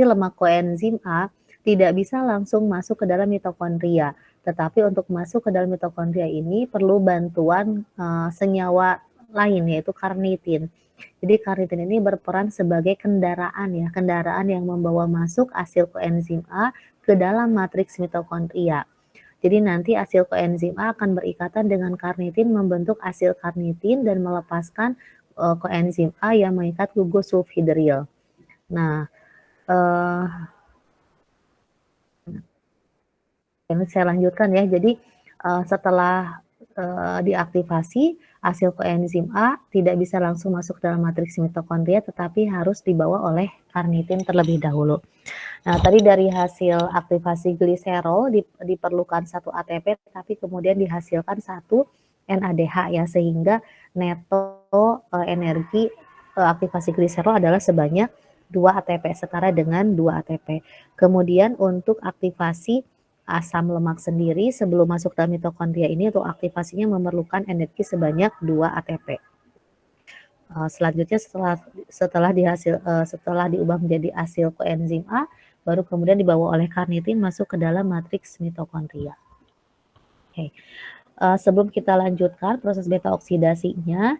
S1: lemak koenzim A tidak bisa langsung masuk ke dalam mitokondria, tetapi untuk masuk ke dalam mitokondria ini perlu bantuan senyawa lain yaitu karnitin. Jadi karnitin ini berperan sebagai kendaraan yang membawa masuk asil koenzim A ke dalam matriks mitokondria. Jadi nanti asil koenzim A akan berikatan dengan karnitin membentuk asil karnitin dan melepaskan koenzim A yang mengikat gugus sulfhidril. Nah, ini saya lanjutkan ya. Jadi setelah diaktifasi, asil koenzim A tidak bisa langsung masuk dalam matriks mitokondria, tetapi harus dibawa oleh karnitin terlebih dahulu. Nah, tadi dari hasil aktivasi gliserol diperlukan 1 ATP, tapi kemudian dihasilkan 1 NADH ya, sehingga neto energi aktivasi gliserol adalah sebanyak 2 ATP, setara dengan 2 ATP. Kemudian untuk aktivasi asam lemak sendiri sebelum masuk dalam mitokondria ini untuk aktivasinya memerlukan energi sebanyak 2 ATP. Selanjutnya setelah diubah menjadi asil koenzim A, baru kemudian dibawa oleh karnitin masuk ke dalam matriks mitokondria. Oke. Sebelum kita lanjutkan proses beta oksidasinya,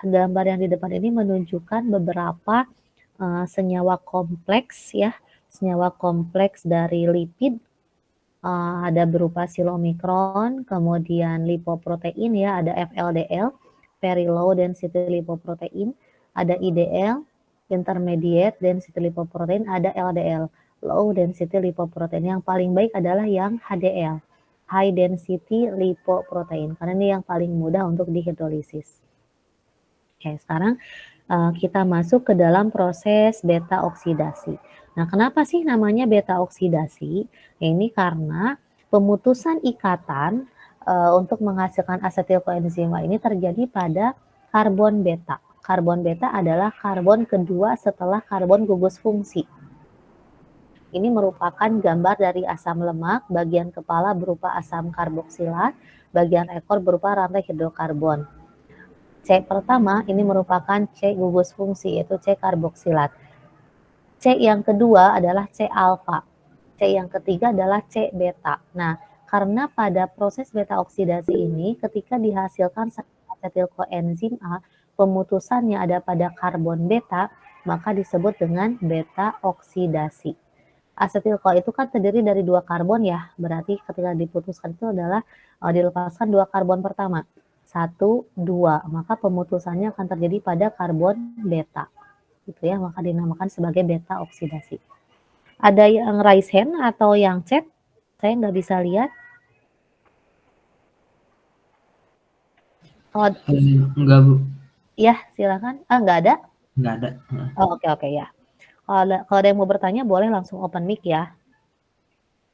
S1: gambar yang di depan ini menunjukkan beberapa senyawa kompleks ya, senyawa kompleks dari lipid ada berupa silomikron, kemudian lipoprotein ya, ada FLDL, very low density lipoprotein, ada IDL, intermediate density lipoprotein, ada LDL, low density lipoprotein. Yang paling baik adalah yang HDL, high density lipoprotein, karena ini yang paling mudah untuk dihidrolisis. Oke, sekarang kita masuk ke dalam proses beta oksidasi. Nah, kenapa sih namanya beta oksidasi? Ini karena pemutusan ikatan untuk menghasilkan asetil koenzima ini terjadi pada karbon beta. Karbon beta adalah karbon kedua setelah karbon gugus fungsi. Ini merupakan gambar dari asam lemak, bagian kepala berupa asam karboksilat, bagian ekor berupa rantai hidrokarbon. C pertama ini merupakan C gugus fungsi, yaitu C karboksilat. C yang kedua adalah C alfa. C yang ketiga adalah C beta. Nah, karena pada proses beta oksidasi ini ketika dihasilkan asetil koenzim A, pemutusannya ada pada karbon beta, maka disebut dengan beta oksidasi. Asetil CoA itu kan terdiri dari 2 karbon ya, berarti ketika diputuskan itu adalah dilepaskan 2 karbon pertama. 1, 2, maka pemutusannya akan terjadi pada karbon beta. Gitu ya, maka dinamakan sebagai beta oksidasi. Ada yang raise hand atau yang chat? Saya nggak bisa lihat. Oh,
S3: Enggak, Bu.
S1: ya, silakan. Nggak ada?
S3: Enggak ada.
S1: Oh, oke ya. Kalau ada yang mau bertanya boleh langsung open mic ya.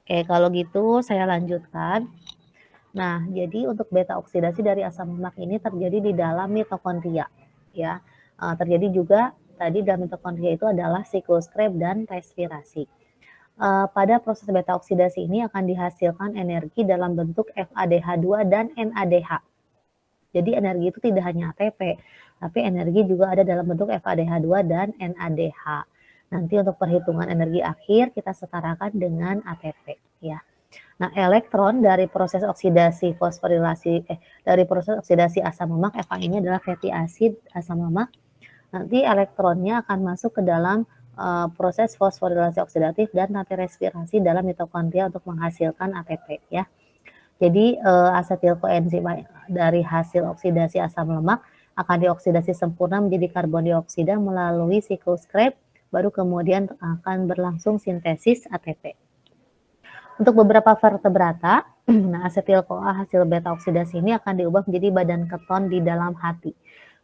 S1: Oke, kalau gitu saya lanjutkan. Nah, jadi untuk beta oksidasi dari asam lemak ini terjadi di dalam mitokondria, ya. Terjadi juga tadi dalam mitokondria itu adalah siklus Krebs dan respirasi. Pada proses beta oksidasi ini akan dihasilkan energi dalam bentuk FADH2 dan NADH. Jadi energi itu tidak hanya ATP, tapi energi juga ada dalam bentuk FADH2 dan NADH. Nanti untuk perhitungan energi akhir kita setarakan dengan ATP, ya. Nah, elektron dari proses oksidasi fosforilasi dari proses oksidasi asam lemak, Fa ini adalah fatty acid asam lemak. Nanti elektronnya akan masuk ke dalam proses fosforilasi oksidatif dan nanti respirasi dalam mitokondria untuk menghasilkan ATP ya. Jadi asetil koenzim dari hasil oksidasi asam lemak akan dioksidasi sempurna menjadi karbon dioksida melalui siklus Krebs, baru kemudian akan berlangsung sintesis ATP. Untuk beberapa vertebrata, nah asetil CoA hasil beta oksidasi ini akan diubah menjadi badan keton di dalam hati.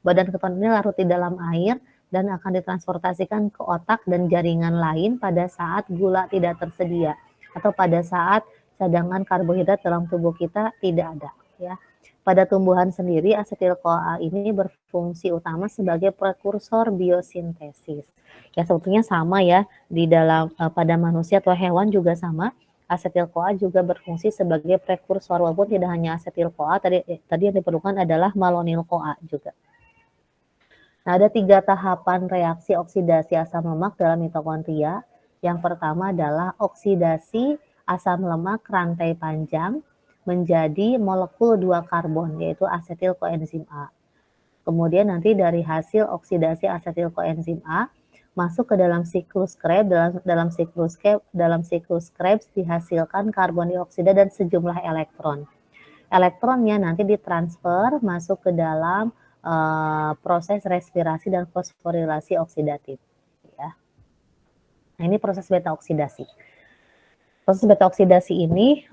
S1: Badan keton ini larut di dalam air dan akan ditransportasikan ke otak dan jaringan lain pada saat gula tidak tersedia atau pada saat cadangan karbohidrat dalam tubuh kita tidak ada. Ya. Pada tumbuhan sendiri, asetil CoA ini berfungsi utama sebagai prekursor biosintesis. Ya sebetulnya sama ya di dalam pada manusia atau hewan juga sama. Asetil CoA juga berfungsi sebagai prekursor, walaupun tidak hanya asetil CoA, tadi yang diperlukan adalah malonyl CoA juga. Nah, ada 3 tahapan reaksi oksidasi asam lemak dalam mitokondria. Yang pertama adalah oksidasi asam lemak rantai panjang menjadi molekul 2 karbon, yaitu asetil koenzim A. Kemudian nanti dari hasil oksidasi asetil koenzim A, masuk ke dalam siklus Krebs, dalam siklus Krebs dihasilkan karbon dioksida dan sejumlah elektron. Elektronnya nanti ditransfer masuk ke dalam proses respirasi dan fosforilasi oksidatif. Ya. Nah, ini proses beta oksidasi. Proses beta oksidasi ini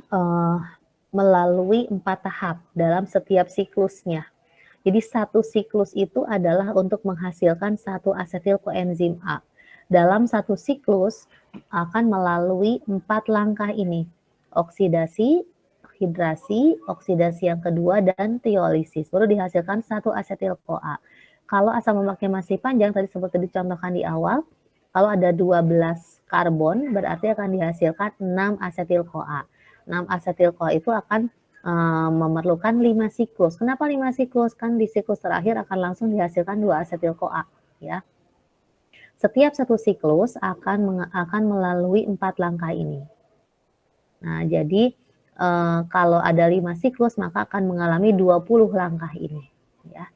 S1: melalui 4 tahap dalam setiap siklusnya. Jadi satu siklus itu adalah untuk menghasilkan satu asetil koenzim A. Dalam satu siklus akan melalui 4 langkah ini. Oksidasi, hidrasi, oksidasi yang kedua, dan tiolisis. Baru dihasilkan satu asetil CoA. Kalau asam lemaknya masih panjang, tadi seperti dicontohkan di awal, kalau ada 12 karbon, berarti akan dihasilkan 6 asetil CoA. 6 asetil CoA itu akan memerlukan 5 siklus. Kenapa 5 siklus? Kan di siklus terakhir akan langsung dihasilkan 2 asetil CoA ya. Setiap satu siklus akan melalui 4 langkah ini. Nah, jadi kalau ada 5 siklus maka akan mengalami 20 langkah ini ya.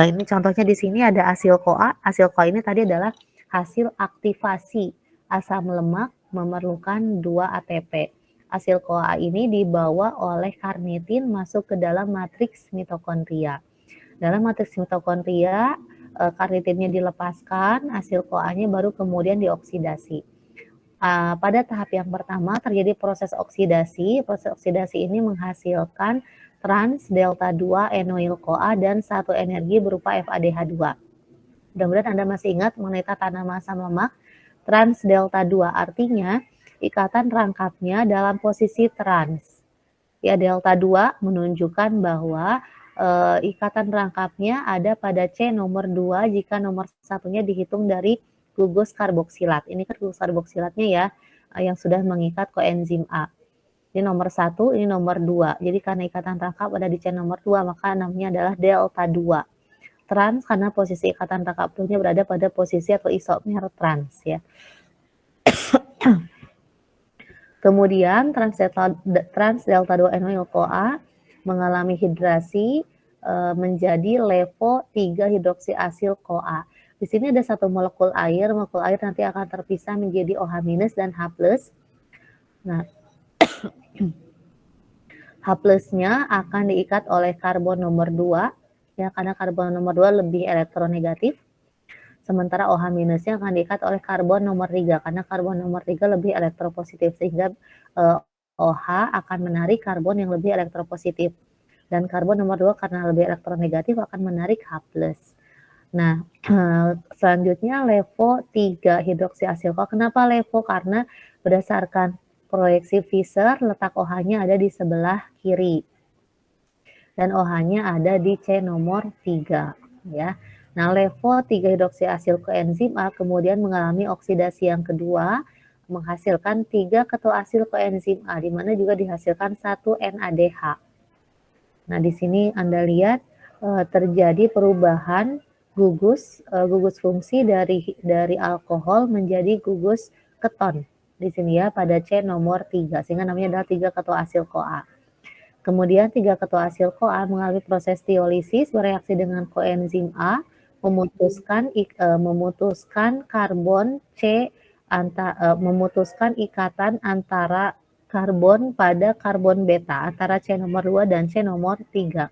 S1: Ini contohnya di sini ada asil CoA. Asil CoA ini tadi adalah hasil aktivasi asam lemak memerlukan 2 ATP. Asil CoA ini dibawa oleh karnitin masuk ke dalam matriks mitokondria. Dalam matriks mitokondria, karnitinnya dilepaskan, asil CoA-nya baru kemudian dioksidasi. Pada tahap yang pertama terjadi proses oksidasi. Proses oksidasi ini menghasilkan trans delta 2 enoyl CoA dan satu energi berupa FADH2. Mudah-mudahan Anda masih ingat mengenai tata nama asam lemak. Trans delta 2 artinya ikatan rangkapnya dalam posisi trans. Ya, delta 2 menunjukkan bahwa ikatan rangkapnya ada pada C nomor 2 jika nomor satunya dihitung dari gugus karboksilat. Ini kan gugus karboksilatnya ya, yang sudah mengikat koenzim A. Ini nomor 1, ini nomor 2. Jadi karena ikatan rangkap ada di C nomor 2, maka namanya adalah delta 2. Trans karena posisi ikatan rangkapnya berada pada posisi atau isomer trans ya. Kemudian trans delta 2 enoyl CoA mengalami hidrasi menjadi levo 3 hidroksiasil CoA. Di sini ada satu molekul air nanti akan terpisah menjadi OH- dan H+. Nah, H+-nya akan diikat oleh karbon nomor 2 ya, karena karbon nomor 2 lebih elektronegatif. Sementara OH-nya akan diikat oleh karbon nomor 3 karena karbon nomor 3 lebih elektropositif, sehingga OH akan menarik karbon yang lebih elektropositif. Dan karbon nomor 2 karena lebih elektronegatif akan menarik H+. Nah, selanjutnya levo 3 hidroksiasil CoA. Kenapa levo? Karena berdasarkan proyeksi Fischer, letak OH-nya ada di sebelah kiri. Dan OH-nya ada di C nomor 3 ya. Nah, levo 3 hidroksiasil koenzim A kemudian mengalami oksidasi yang kedua, menghasilkan 3 ketua asil koenzim A, di mana juga dihasilkan 1 NADH. Nah, di sini Anda lihat terjadi perubahan gugus fungsi dari alkohol menjadi gugus keton di sini ya pada C nomor 3, sehingga namanya adalah 3 ketua asil CoA. Kemudian 3 ketua asil CoA mengalami proses tiolisis bereaksi dengan koenzim A, memutuskan karbon C memutuskan ikatan antara karbon pada karbon beta antara C nomor 2 dan C nomor 3.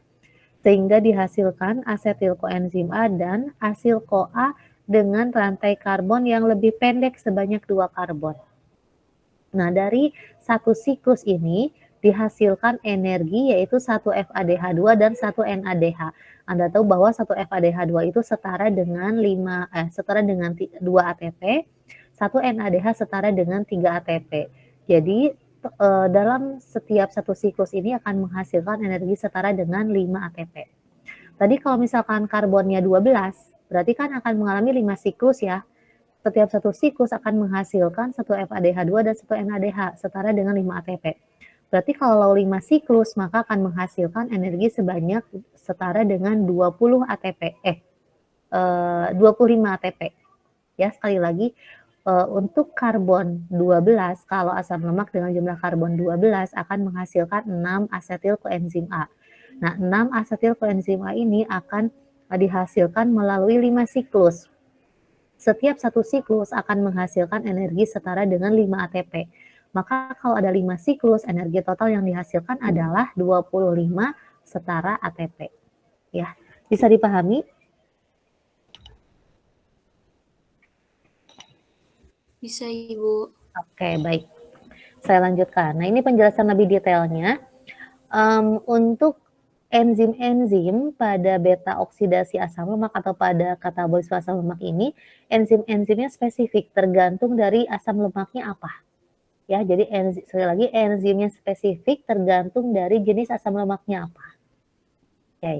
S1: Sehingga dihasilkan asetil koenzim A dan asil CoA dengan rantai karbon yang lebih pendek sebanyak 2 karbon. Nah, dari satu siklus ini dihasilkan energi yaitu 1 FADH2 dan 1 NADH. Anda tahu bahwa 1 FADH2 itu setara dengan 2 ATP, 1 NADH setara dengan 3 ATP. Jadi dalam setiap satu siklus ini akan menghasilkan energi setara dengan 5 ATP. Tadi kalau misalkan karbonnya 12, berarti kan akan mengalami 5 siklus ya. Setiap satu siklus akan menghasilkan 1 FADH2 dan 1 NADH setara dengan 5 ATP. Berarti kalau 5 siklus maka akan menghasilkan energi sebanyak setara dengan 20 ATP. 25 ATP. Ya, sekali lagi untuk karbon 12, kalau asam lemak dengan jumlah karbon 12 akan menghasilkan 6 asetil koenzim A. Nah, 6 asetil koenzim A ini akan dihasilkan melalui 5 siklus. Setiap satu siklus akan menghasilkan energi setara dengan 5 ATP. Maka kalau ada 5 siklus, energi total yang dihasilkan adalah 25 setara ATP. Ya, bisa dipahami?
S4: Bisa, Ibu.
S1: Oke, baik. Saya lanjutkan. Nah, ini penjelasan lebih detailnya. Untuk enzim-enzim pada beta oksidasi asam lemak atau pada katabolisme asam lemak ini, enzim-enzimnya spesifik tergantung dari asam lemaknya apa. Ya, jadi sekali lagi enzimnya spesifik tergantung dari jenis asam lemaknya apa. Oke.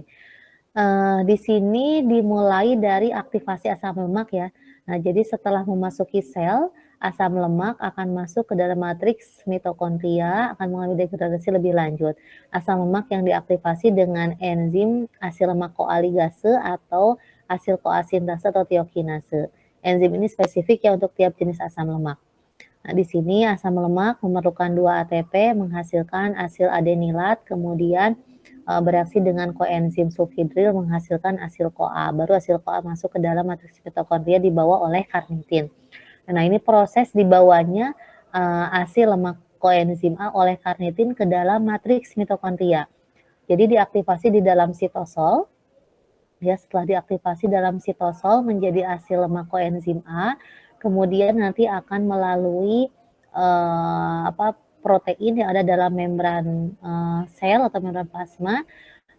S1: Di sini dimulai dari aktivasi asam lemak ya. Nah, jadi setelah memasuki sel, asam lemak akan masuk ke dalam matriks mitokondria, akan mengalami degradasi lebih lanjut. Asam lemak yang diaktifasi dengan enzim asil lemak CoA ligase atau asil CoA sintase atau tiokinase. Enzim ini spesifik ya untuk tiap jenis asam lemak. Nah, di sini asam lemak memerlukan 2 ATP menghasilkan asil adenilat, kemudian bereaksi dengan koenzim sulfhidril menghasilkan asil CoA. Baru asil CoA masuk ke dalam matriks mitokondria dibawa oleh karnitin. Nah, ini proses dibawanya asil lemak koenzim A oleh karnitin ke dalam matriks mitokondria. Jadi diaktifasi di dalam sitosol. Ya, setelah diaktifasi dalam sitosol menjadi asil lemak koenzim A, kemudian nanti akan melalui protein yang ada dalam membran sel atau membran plasma.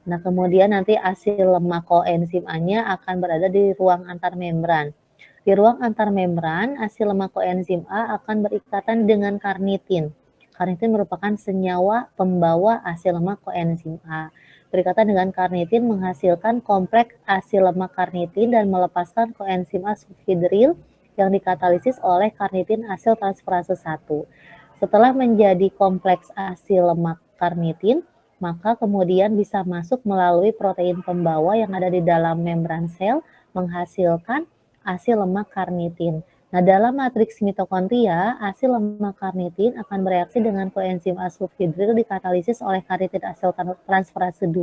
S1: Nah, kemudian nanti asil lemak koenzim A-nya akan berada di ruang antar membran. Di ruang antar membran, asil lemak koenzim A akan berikatan dengan karnitin. Karnitin merupakan senyawa pembawa asil lemak koenzim A. Berikatan dengan karnitin menghasilkan kompleks asil lemak karnitin dan melepaskan koenzim A sulfhidril yang dikatalisis oleh karnitin asil transferase 1. Setelah menjadi kompleks asil lemak karnitin, maka kemudian bisa masuk melalui protein pembawa yang ada di dalam membran sel menghasilkan asil lemak karnitin. Nah, dalam matriks mitokondria, asil lemak karnitin akan bereaksi dengan koenzim A sulfhidril dikatalisis oleh karnitin asil transferase 2,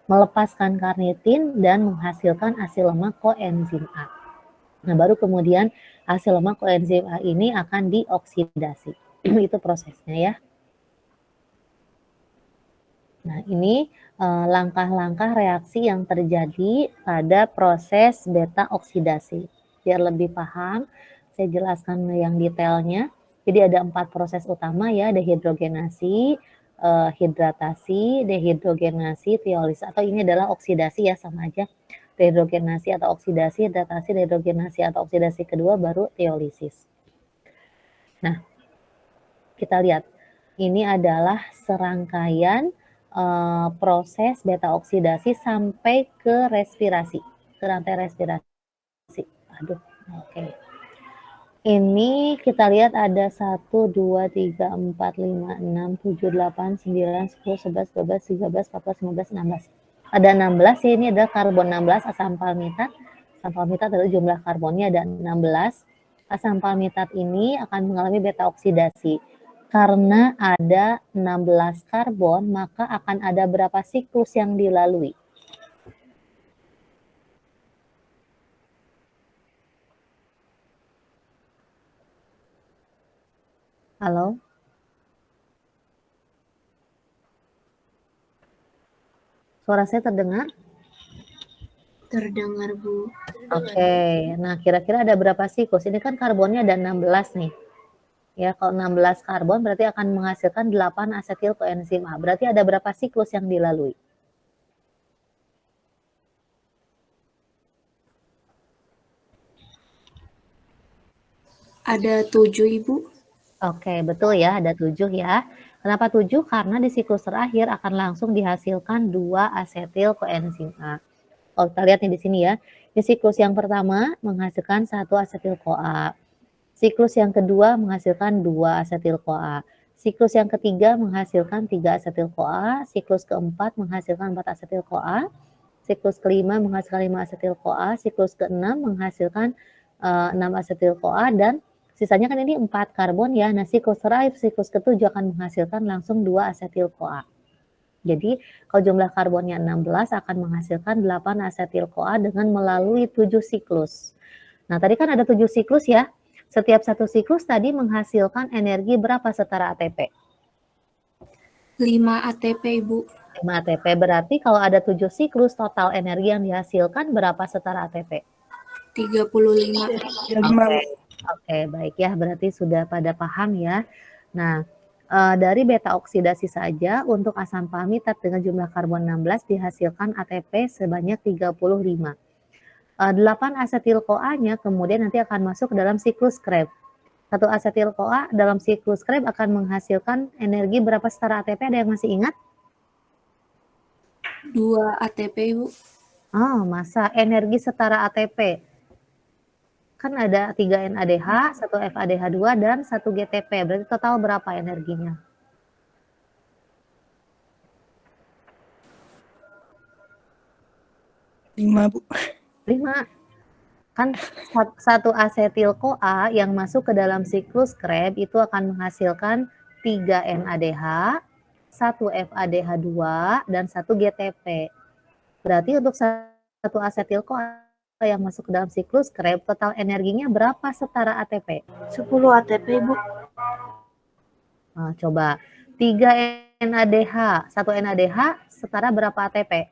S1: melepaskan karnitin dan menghasilkan asil lemak koenzim A. Nah, baru kemudian asil lemak koenzim A ini akan dioksidasi. Itu prosesnya ya. Nah, ini langkah-langkah reaksi yang terjadi pada proses beta oksidasi. Biar lebih paham, saya jelaskan yang detailnya. Jadi ada 4 proses utama ya, dehidrogenasi, hidratasi, dehidrogenasi, teolisis. Atau ini adalah oksidasi ya, sama aja. Dehidrogenasi atau oksidasi, hidratasi, dehidrogenasi atau oksidasi kedua, baru teolisis. Nah, kita lihat. Ini adalah serangkaian proses beta oksidasi sampai ke respirasi, ke rantai respirasi. Aduh, oke. Ini kita lihat ada 1, 2, 3, 4, 5, 6, 7, 8, 9, 10, 11, 12, 13, 14, 15, 16. Ada 16 ya, ini adalah karbon 16 asam palmitat. Asam palmitat adalah jumlah karbonnya ada 16. Asam palmitat ini akan mengalami beta oksidasi. Karena ada 16 karbon, maka akan ada berapa siklus yang dilalui? Halo? Suara saya terdengar?
S4: Terdengar, Bu.
S1: Oke, nah kira-kira ada berapa siklus? Ini kan karbonnya ada 16 nih. Ya, kalau 16 karbon berarti akan menghasilkan 8 asetil koenzim A. Berarti ada berapa siklus yang dilalui?
S4: Ada 7, Ibu.
S1: Oke, betul ya, ada 7 ya. Kenapa 7? Karena di siklus terakhir akan langsung dihasilkan 2 asetil koenzim A. Oh, kita lihat nih di sini ya. Di siklus yang pertama menghasilkan 1 asetil CoA. Siklus yang kedua menghasilkan 2 asetil CoA. Siklus yang ketiga menghasilkan 3 asetil CoA. Siklus keempat menghasilkan 4 asetil CoA. Siklus kelima menghasilkan 5 asetil CoA. Siklus keenam menghasilkan 6 asetil CoA, dan sisanya kan ini 4 karbon ya. Nah, siklus terakhir, siklus ketujuh akan menghasilkan langsung 2 asetil CoA. Jadi, kalau jumlah karbonnya 16 akan menghasilkan 8 asetil CoA dengan melalui 7 siklus. Nah, tadi kan ada 7 siklus ya. Setiap satu siklus tadi menghasilkan energi berapa setara ATP?
S4: 5 ATP, Ibu.
S1: 5 ATP. Berarti kalau ada 7 siklus, total energi yang dihasilkan berapa setara ATP?
S4: 35.
S1: Oke, baik ya. Berarti sudah pada paham ya. Nah, dari beta oksidasi saja untuk asam palmitat dengan jumlah karbon 16 dihasilkan ATP sebanyak 35. 8 asetil CoA-nya kemudian nanti akan masuk ke dalam siklus Krebs. 1 asetil CoA dalam siklus Krebs akan menghasilkan energi berapa setara ATP? Ada yang masih ingat?
S4: 2 ATP, Ibu.
S1: Oh, masa energi setara ATP? Kan ada 3 NADH, 1 FADH2, dan 1 GTP. Berarti total berapa energinya?
S5: 5, Bu.
S1: 5. Kan 1 asetil CoA yang masuk ke dalam siklus Krebs itu akan menghasilkan 3 NADH, 1 FADH2, dan 1 GTP. Berarti untuk 1 asetil CoA yang masuk ke dalam siklus Krebs, total energinya berapa setara ATP?
S5: 10 ATP, Bu.
S1: Nah, coba 3 NADH, 1 NADH setara berapa ATP?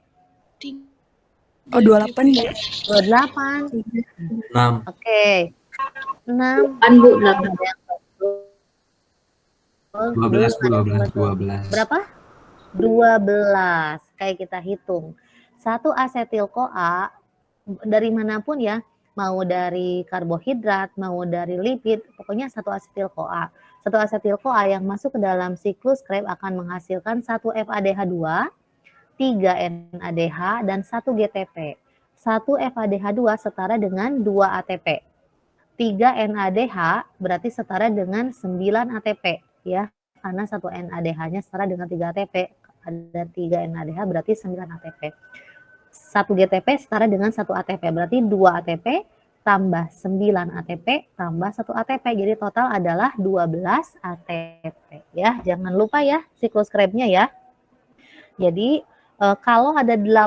S5: Oh, 28 Bu.
S1: 28.
S3: 6.
S1: Oke. 6.
S4: 8 Bu, 8.
S1: Ada yang betul,
S3: 12 Bu,
S1: ada yang
S3: 12,
S1: betul.
S3: 12.
S1: Berapa? 12. Kayak kita hitung. 1 asetil-CoA dari manapun ya, mau dari karbohidrat, mau dari lipid, pokoknya 1 asetil-CoA. 1 asetil-CoA yang masuk ke dalam siklus Krebs akan menghasilkan 1 FADH2, 3 NADH, dan 1 GTP. 1 FADH2 setara dengan 2 ATP. 3 NADH berarti setara dengan 9 ATP ya. Karena 1 NADH-nya setara dengan 3 ATP. Ada 3 NADH berarti 9 ATP. 1 GTP setara dengan 1 ATP. Berarti 2 ATP tambah 9 ATP tambah 1 ATP. Jadi total adalah 12 ATP ya. Jangan lupa ya siklus Krebsnya ya. Jadi kalau ada 8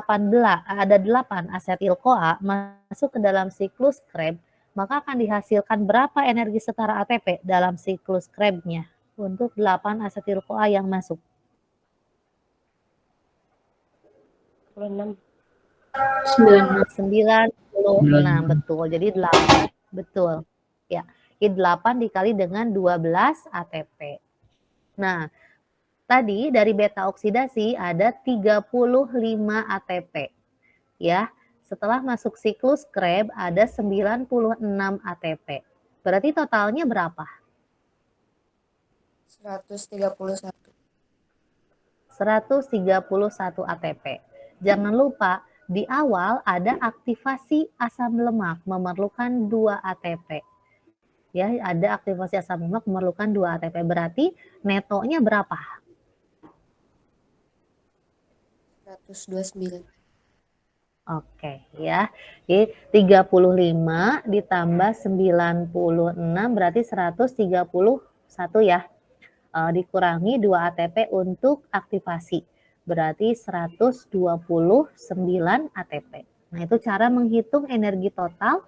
S1: asetil-CoA masuk ke dalam siklus Krebs, maka akan dihasilkan berapa energi setara ATP dalam siklus Krebsnya untuk 8 asetil-CoA yang masuk?
S4: 96.
S1: 96, betul. Jadi 8, betul. Ya, jadi 8 dikali dengan 12 ATP. Nah, tadi dari beta oksidasi ada 35 ATP. Ya, setelah masuk siklus Krebs ada 96 ATP. Berarti totalnya berapa?
S5: 131.
S1: 131 ATP. Jangan lupa di awal ada aktivasi asam lemak memerlukan 2 ATP. Ya, ada aktivasi asam lemak memerlukan 2 ATP. Berarti netonya berapa?
S5: 129.
S1: Oke, ya. Jadi 35 ditambah 96 berarti 131 ya. Dikurangi 2 ATP untuk aktivasi. Berarti 129 ATP. Nah, itu cara menghitung energi total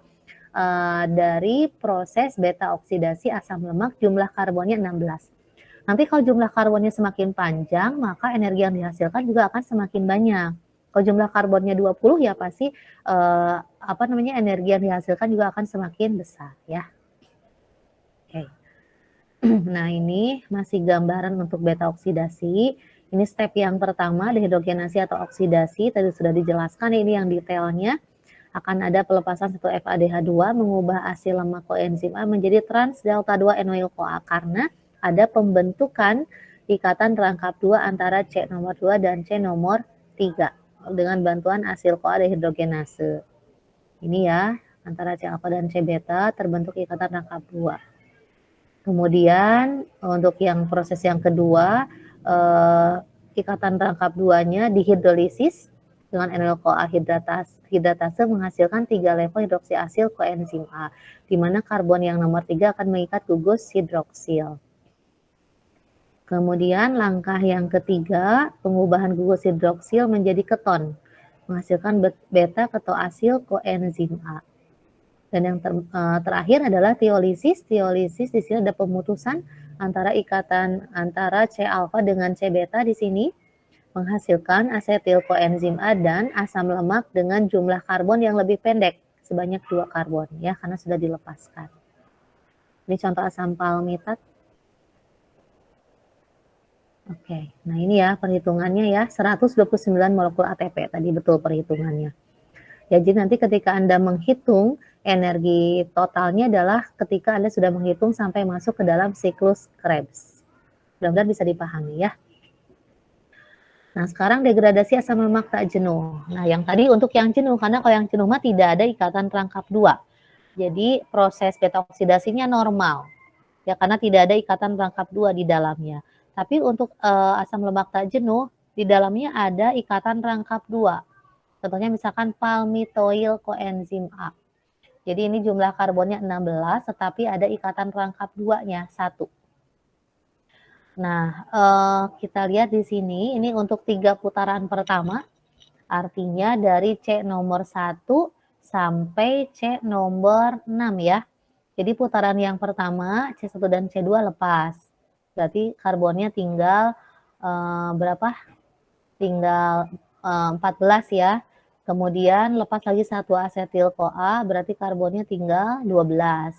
S1: dari proses beta oksidasi asam lemak, jumlah karbonnya 16. Nanti kalau jumlah karbonnya semakin panjang, maka energi yang dihasilkan juga akan semakin banyak. Kalau jumlah karbonnya 20 ya pasti energi yang dihasilkan juga akan semakin besar ya. Oke. Nah, ini masih gambaran untuk beta oksidasi. Ini step yang pertama, dehidrogenasi atau oksidasi. Tadi sudah dijelaskan, ini yang detailnya. Akan ada pelepasan 1 FADH2 mengubah asil lemak koenzim A menjadi trans delta 2 enoyl CoA karena ada pembentukan ikatan rangkap 2 antara C nomor 2 dan C nomor 3 dengan bantuan asil CoA dehidrogenase. Ini ya, antara C alfa dan C beta terbentuk ikatan rangkap 2. Kemudian untuk yang proses yang kedua, ikatan rangkap 2-nya dihidrolisis dengan enoyl CoA hidratase menghasilkan 3 level hidroksiasil koenzim A, di mana karbon yang nomor 3 akan mengikat gugus hidroksil. Kemudian langkah yang ketiga, pengubahan gugus hidroksil menjadi keton, menghasilkan beta ketoasil koenzim A. Dan yang terakhir adalah tiolisis. Tiolisis di sini ada pemutusan antara ikatan antara C alfa dengan C beta di sini menghasilkan asetil koenzim A dan asam lemak dengan jumlah karbon yang lebih pendek sebanyak 2 karbon ya karena sudah dilepaskan. Ini contoh asam palmitat. Oke, nah ini ya perhitungannya ya 129 molekul ATP tadi betul perhitungannya. Ya, jadi nanti ketika Anda menghitung energi totalnya adalah ketika Anda sudah menghitung sampai masuk ke dalam siklus Krebs. Mudah-mudahan bisa dipahami ya. Nah, sekarang degradasi asam lemak tak jenuh. Nah, yang tadi untuk yang jenuh, karena kalau yang jenuh mah tidak ada ikatan rangkap 2. Jadi proses beta oksidasinya normal. Ya, karena tidak ada ikatan rangkap 2 di dalamnya. Tapi untuk asam lemak tak jenuh, di dalamnya ada ikatan rangkap 2. Contohnya misalkan palmitoyl koenzim A. Jadi ini jumlah karbonnya 16, tetapi ada ikatan rangkap 2-nya 1. Nah, kita lihat di sini, ini untuk 3 putaran pertama, artinya dari C nomor 1 sampai C nomor 6 ya. Jadi putaran yang pertama, C1 dan C2 lepas. berarti karbonnya tinggal berapa? Tinggal 14 ya. Kemudian lepas lagi 1 asetil-CoA, berarti karbonnya tinggal 12.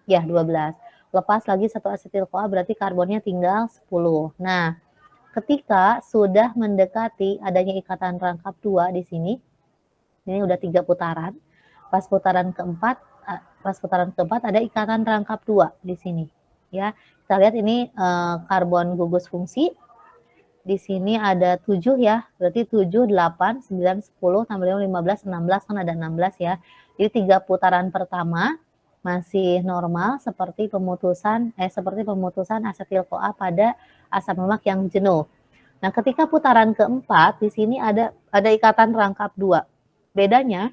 S1: 12. Lepas lagi 1 asetil-CoA, berarti karbonnya tinggal 10. Nah, ketika sudah mendekati adanya ikatan rangkap 2 di sini, ini udah 3 putaran. Pas putaran keempat ada ikatan rangkap 2 di sini. Ya, kita lihat ini karbon gugus fungsi. Di sini ada 7 ya, berarti 7, 8, 9, 10, tambah 15, 16, kan ada 16 ya. Jadi 3 putaran pertama masih normal seperti pemutusan asetil-CoA pada asam lemak yang jenuh. Nah, ketika putaran keempat di sini ada ikatan rangkap 2. Bedanya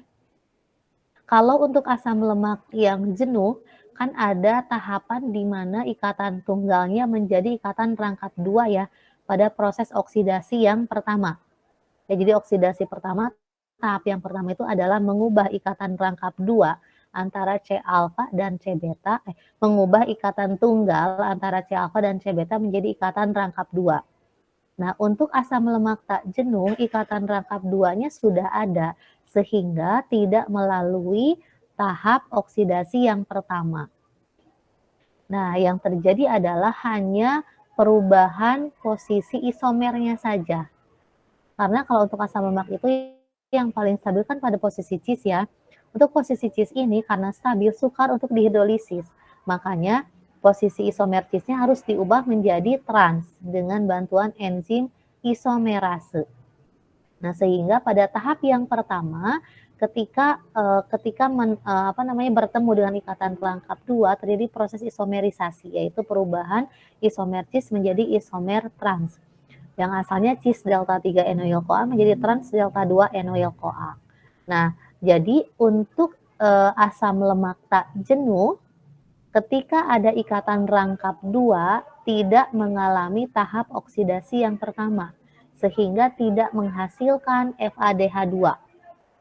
S1: kalau untuk asam lemak yang jenuh kan ada tahapan di mana ikatan tunggalnya menjadi ikatan rangkap 2 ya, pada proses oksidasi yang pertama. Ya, jadi oksidasi pertama, tahap yang pertama itu adalah mengubah ikatan rangkap 2 antara C alfa dan C beta, mengubah ikatan tunggal antara C alfa dan C beta menjadi ikatan rangkap 2. Nah, untuk asam lemak tak jenuh, ikatan rangkap 2-nya sudah ada, sehingga tidak melalui tahap oksidasi yang pertama. Nah, yang terjadi adalah hanya perubahan posisi isomernya saja. Karena kalau untuk asam lemak itu yang paling stabil kan pada posisi cis ya. Untuk posisi cis ini karena stabil sukar untuk dihidrolisis. Makanya posisi isomer cisnya harus diubah menjadi trans dengan bantuan enzim isomerase. Nah, sehingga pada tahap yang pertama ketika bertemu dengan ikatan rangkap 2 terjadi proses isomerisasi, yaitu perubahan isomer cis menjadi isomer trans. Yang asalnya cis delta 3 enoyl-CoA menjadi trans delta 2 enoyl-CoA. Nah, jadi untuk asam lemak tak jenuh ketika ada ikatan rangkap 2 tidak mengalami tahap oksidasi yang pertama sehingga tidak menghasilkan FADH2.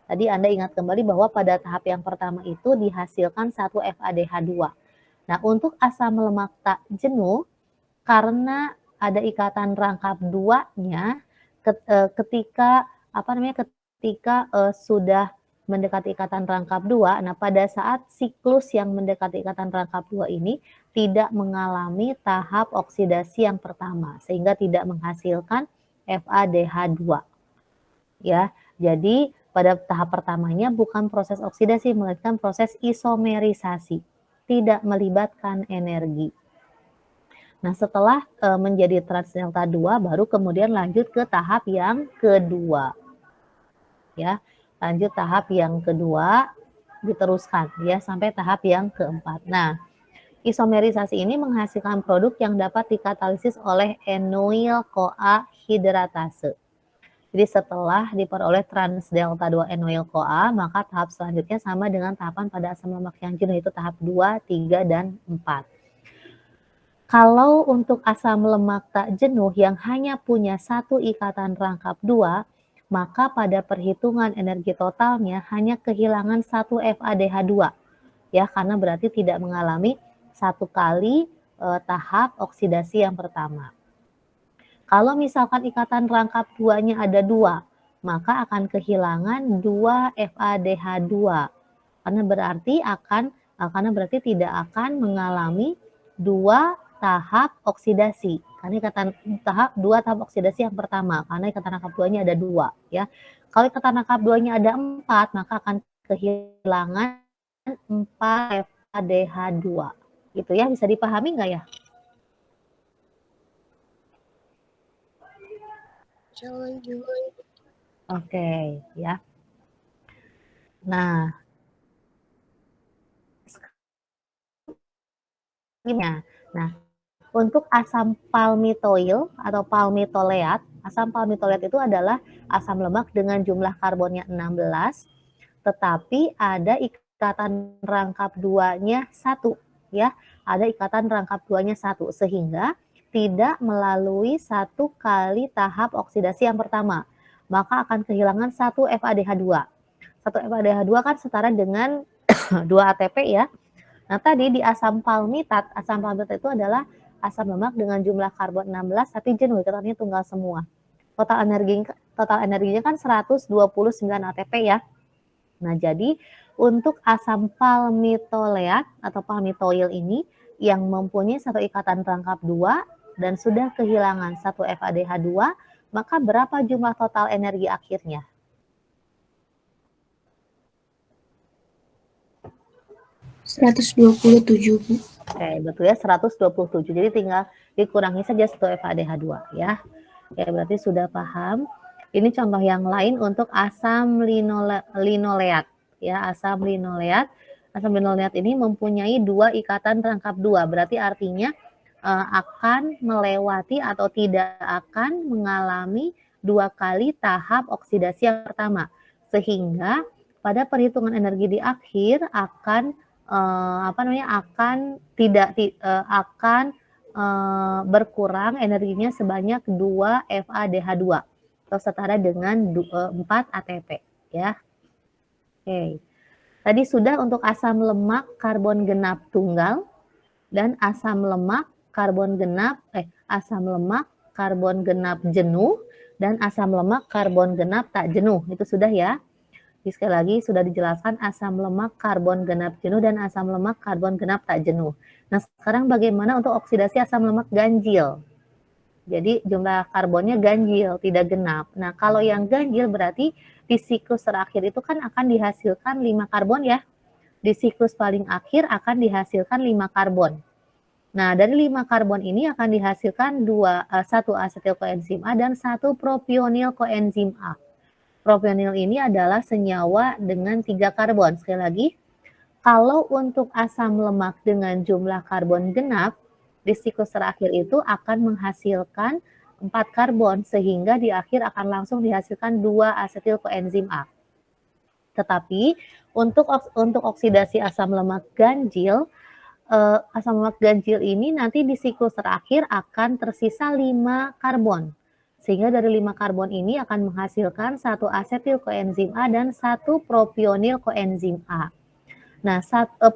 S1: Tadi Anda ingat kembali bahwa pada tahap yang pertama itu dihasilkan 1 FADH2. Nah, untuk asam lemak tak jenuh, karena ada ikatan rangkap 2-nya, ketika sudah mendekati ikatan rangkap 2, nah pada saat siklus yang mendekati ikatan rangkap 2 ini tidak mengalami tahap oksidasi yang pertama, sehingga tidak menghasilkan FADH2. Ya, jadi pada tahap pertamanya bukan proses oksidasi, melainkan proses isomerisasi, tidak melibatkan energi. Nah, setelah menjadi trans delta 2, baru kemudian lanjut ke tahap yang kedua. Ya, lanjut tahap yang kedua, diteruskan ya sampai tahap yang keempat. Nah, isomerisasi ini menghasilkan produk yang dapat dikatalisis oleh enoyl-CoA hidratase. Jadi setelah diperoleh trans delta 2 enoyl-CoA, maka tahap selanjutnya sama dengan tahapan pada asam lemak yang jenuh, yaitu tahap 2, 3, dan 4. Kalau untuk asam lemak tak jenuh yang hanya punya 1 ikatan rangkap 2, maka pada perhitungan energi totalnya hanya kehilangan 1 FADH2. Ya, karena berarti tidak mengalami 1 kali tahap oksidasi yang pertama. Kalau misalkan ikatan rangkap 2-nya ada 2, maka akan kehilangan 2 FADH2. Karena berarti tidak akan mengalami 2 tahap oksidasi. Karena ikatan tahap 2 tahap oksidasi yang pertama, karena ikatan rangkap 2-nya ada 2 ya. Kalau ikatan rangkap 2-nya ada 4, maka akan kehilangan 4 FADH2. Gitu ya, bisa dipahami nggak ya? Oke, ya. Nah, untuk asam palmitoil atau palmitoleat, asam palmitoleat itu adalah asam lemak dengan jumlah karbonnya 16, tetapi ada ikatan rangkap 2-nya 1, ya. Ada ikatan rangkap 2-nya 1, sehingga tidak melalui 1 kali tahap oksidasi yang pertama, maka akan kehilangan 1 FADH2. 1 FADH2 kan setara dengan 2 ATP ya. Nah, tadi di asam palmitat itu adalah asam lemak dengan jumlah karbon 16 tapi jenuh, ikatannya tunggal semua. Total energinya kan 129 ATP ya. Nah, jadi untuk asam palmitoleat atau palmitoil ini yang mempunyai satu ikatan rangkap 2 dan sudah kehilangan satu FADH2, maka berapa jumlah total energi akhirnya?
S5: -127, Bu.
S1: Oke, betul ya, 127. Jadi tinggal dikurangi saja satu FADH2 ya. Ya, berarti sudah paham. Ini contoh yang lain untuk asam linoleat. Ya, asam linoleat. Asam linoleat ini mempunyai 2 ikatan rangkap 2. Berarti artinya akan melewati atau tidak akan mengalami 2 kali tahap oksidasi yang pertama. Sehingga pada perhitungan energi di akhir akan berkurang energinya sebanyak 2 FADH2 atau setara dengan 4 ATP ya. Oke. Tadi sudah untuk asam lemak karbon genap tunggal dan asam lemak karbon genap jenuh dan asam lemak karbon genap tak jenuh. Itu sudah ya. Sekali lagi sudah dijelaskan asam lemak karbon genap jenuh dan asam lemak karbon genap tak jenuh. Nah, sekarang bagaimana untuk oksidasi asam lemak ganjil? Jadi jumlah karbonnya ganjil, tidak genap. Nah, kalau yang ganjil berarti di siklus terakhir itu kan akan dihasilkan 5 karbon ya. Di siklus paling akhir akan dihasilkan 5 karbon. Nah, dari 5 karbon ini akan dihasilkan 1 asetil koenzim A dan 1 propionil koenzim A. Propionil ini adalah senyawa dengan 3 karbon. Sekali lagi, kalau untuk asam lemak dengan jumlah karbon genap, di siklus terakhir itu akan menghasilkan 4 karbon, sehingga di akhir akan langsung dihasilkan 2 asetil koenzim A. Tetapi untuk oksidasi asam lemak ganjil ini nanti di siklus terakhir akan tersisa 5 karbon. Sehingga dari 5 karbon ini akan menghasilkan 1 asetil koenzim A dan 1 propionil koenzim A. Nah,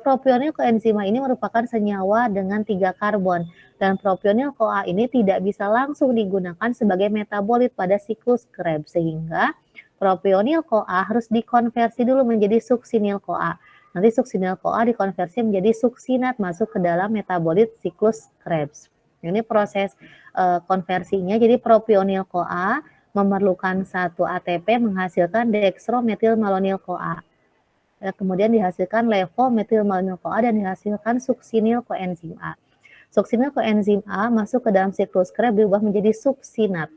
S1: propionil koenzim A ini merupakan senyawa dengan 3 karbon dan propionil CoA ini tidak bisa langsung digunakan sebagai metabolit pada siklus Krebs, sehingga propionil CoA harus dikonversi dulu menjadi suksinil CoA. Nanti suksinil CoA dikonversi menjadi suksinat masuk ke dalam metabolit siklus Krebs. Ini proses konversinya. Jadi propionil CoA memerlukan 1 ATP menghasilkan dextrometilmalonyl CoA. Kemudian dihasilkan levometilmalonyl CoA dan dihasilkan suksinil koenzim A. Suksinil koenzim A masuk ke dalam siklus Krebs berubah menjadi suksinat.